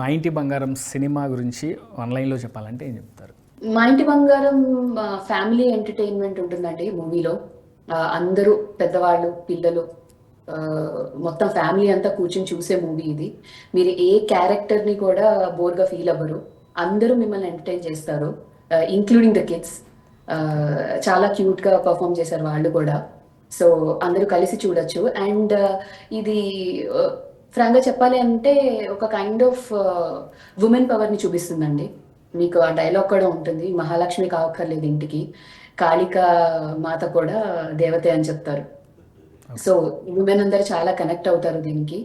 మా ఇంటి బంగారం సినిమా గురించి ఆన్లైన్లో చెప్పాలంటే ఏం చెప్తారు? మా ఇంటి బంగారం ఫ్యామిలీ ఎంటర్టైన్మెంట్ ఉంటుందండి మూవీలో. అందరూ పెద్దవాళ్ళు, పిల్లలు, మొత్తం ఫ్యామిలీ అంతా కూర్చొని చూసే మూవీ ఇది. మీరు ఏ క్యారెక్టర్ని కూడా బోర్గా ఫీల్ అవ్వరు. అందరూ మిమ్మల్ని ఎంటర్టైన్ చేస్తారు, ఇంక్లూడింగ్ ద కిడ్స్. చాలా క్యూట్గా పర్ఫామ్ చేశారు వాళ్ళు కూడా. సో అందరూ కలిసి చూడొచ్చు. అండ్ ఇది ఫ్రాంక్గా చెప్పాలి అంటే ఒక కైండ్ ఆఫ్ ఉమెన్ పవర్ని చూపిస్తుందండి. మీకు ఆ డైలాగ్ కూడా ఉంటుంది, మహాలక్ష్మి కావక్కర్లేదు ఇంటికి, కాళికా మాత కూడా దేవతే అని చెప్తారు. సో ఉమెన్ అందరు చాలా కనెక్ట్ అవుతారు దీనికి.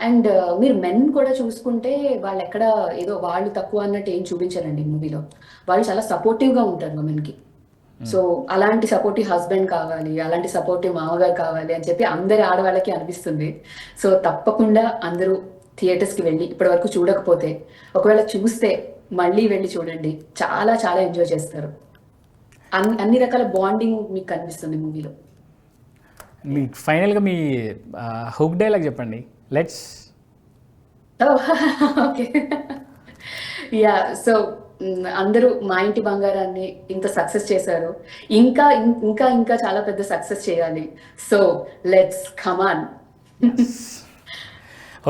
అండ్ మీరు మెన్ కూడా చూసుకుంటే వాళ్ళు ఎక్కడ ఏదో వాళ్ళు తక్కువ అన్నట్టు ఏం చూపించారండి మూవీలో. వాళ్ళు చాలా సపోర్టివ్గా ఉంటారు ఉమెన్కి. సో అలాంటి సపోర్టివ్ హస్బెండ్ కావాలి, అలాంటి సపోర్టివ్ మామగారు కావాలి అని చెప్పి అందరి ఆడవాళ్ళకి అనిపిస్తుంది. సో తప్పకుండా అందరూ థియేటర్స్కి వెళ్ళి, ఇప్పటి వరకు చూడకపోతే ఒకవేళ చూస్తే మళ్ళీ వెళ్ళి చూడండి. చాలా చాలా ఎంజాయ్ చేస్తారు. అన్ని రకాల బాండింగ్ మీకు కనిపిస్తుంది మూవీలో. ఫైనల్గా మీ హుక్ డైలాగ్ చెప్పండి. లెట్స్. ఓకే. సో అందరూ మా ఇంటి బంగారాన్ని ఇంత సక్సెస్ చేశారు, ఇంకా ఇంకా ఇంకా చాలా పెద్ద సక్సెస్ చేయాలి. So let's come on.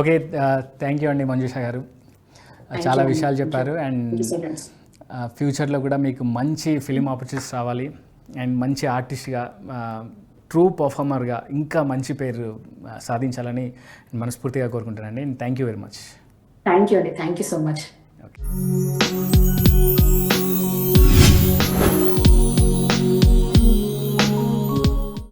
Okay, thank you అండి మంజుష గారు. చాలా విషయాలు చెప్పారు. అండ్ ఫ్యూచర్లో కూడా మీకు మంచి ఫిలిం ఆపర్చునిటీస్ రావాలి, అండ్ మంచి ఆర్టిస్ట్గా, ట్రూ పర్ఫార్మర్గా ఇంకా మంచి పేరు సాధించాలని మనస్ఫూర్తిగా కోరుకుంటానండి. Thank you very much. Thank you అండి. Thank you so much. Okay.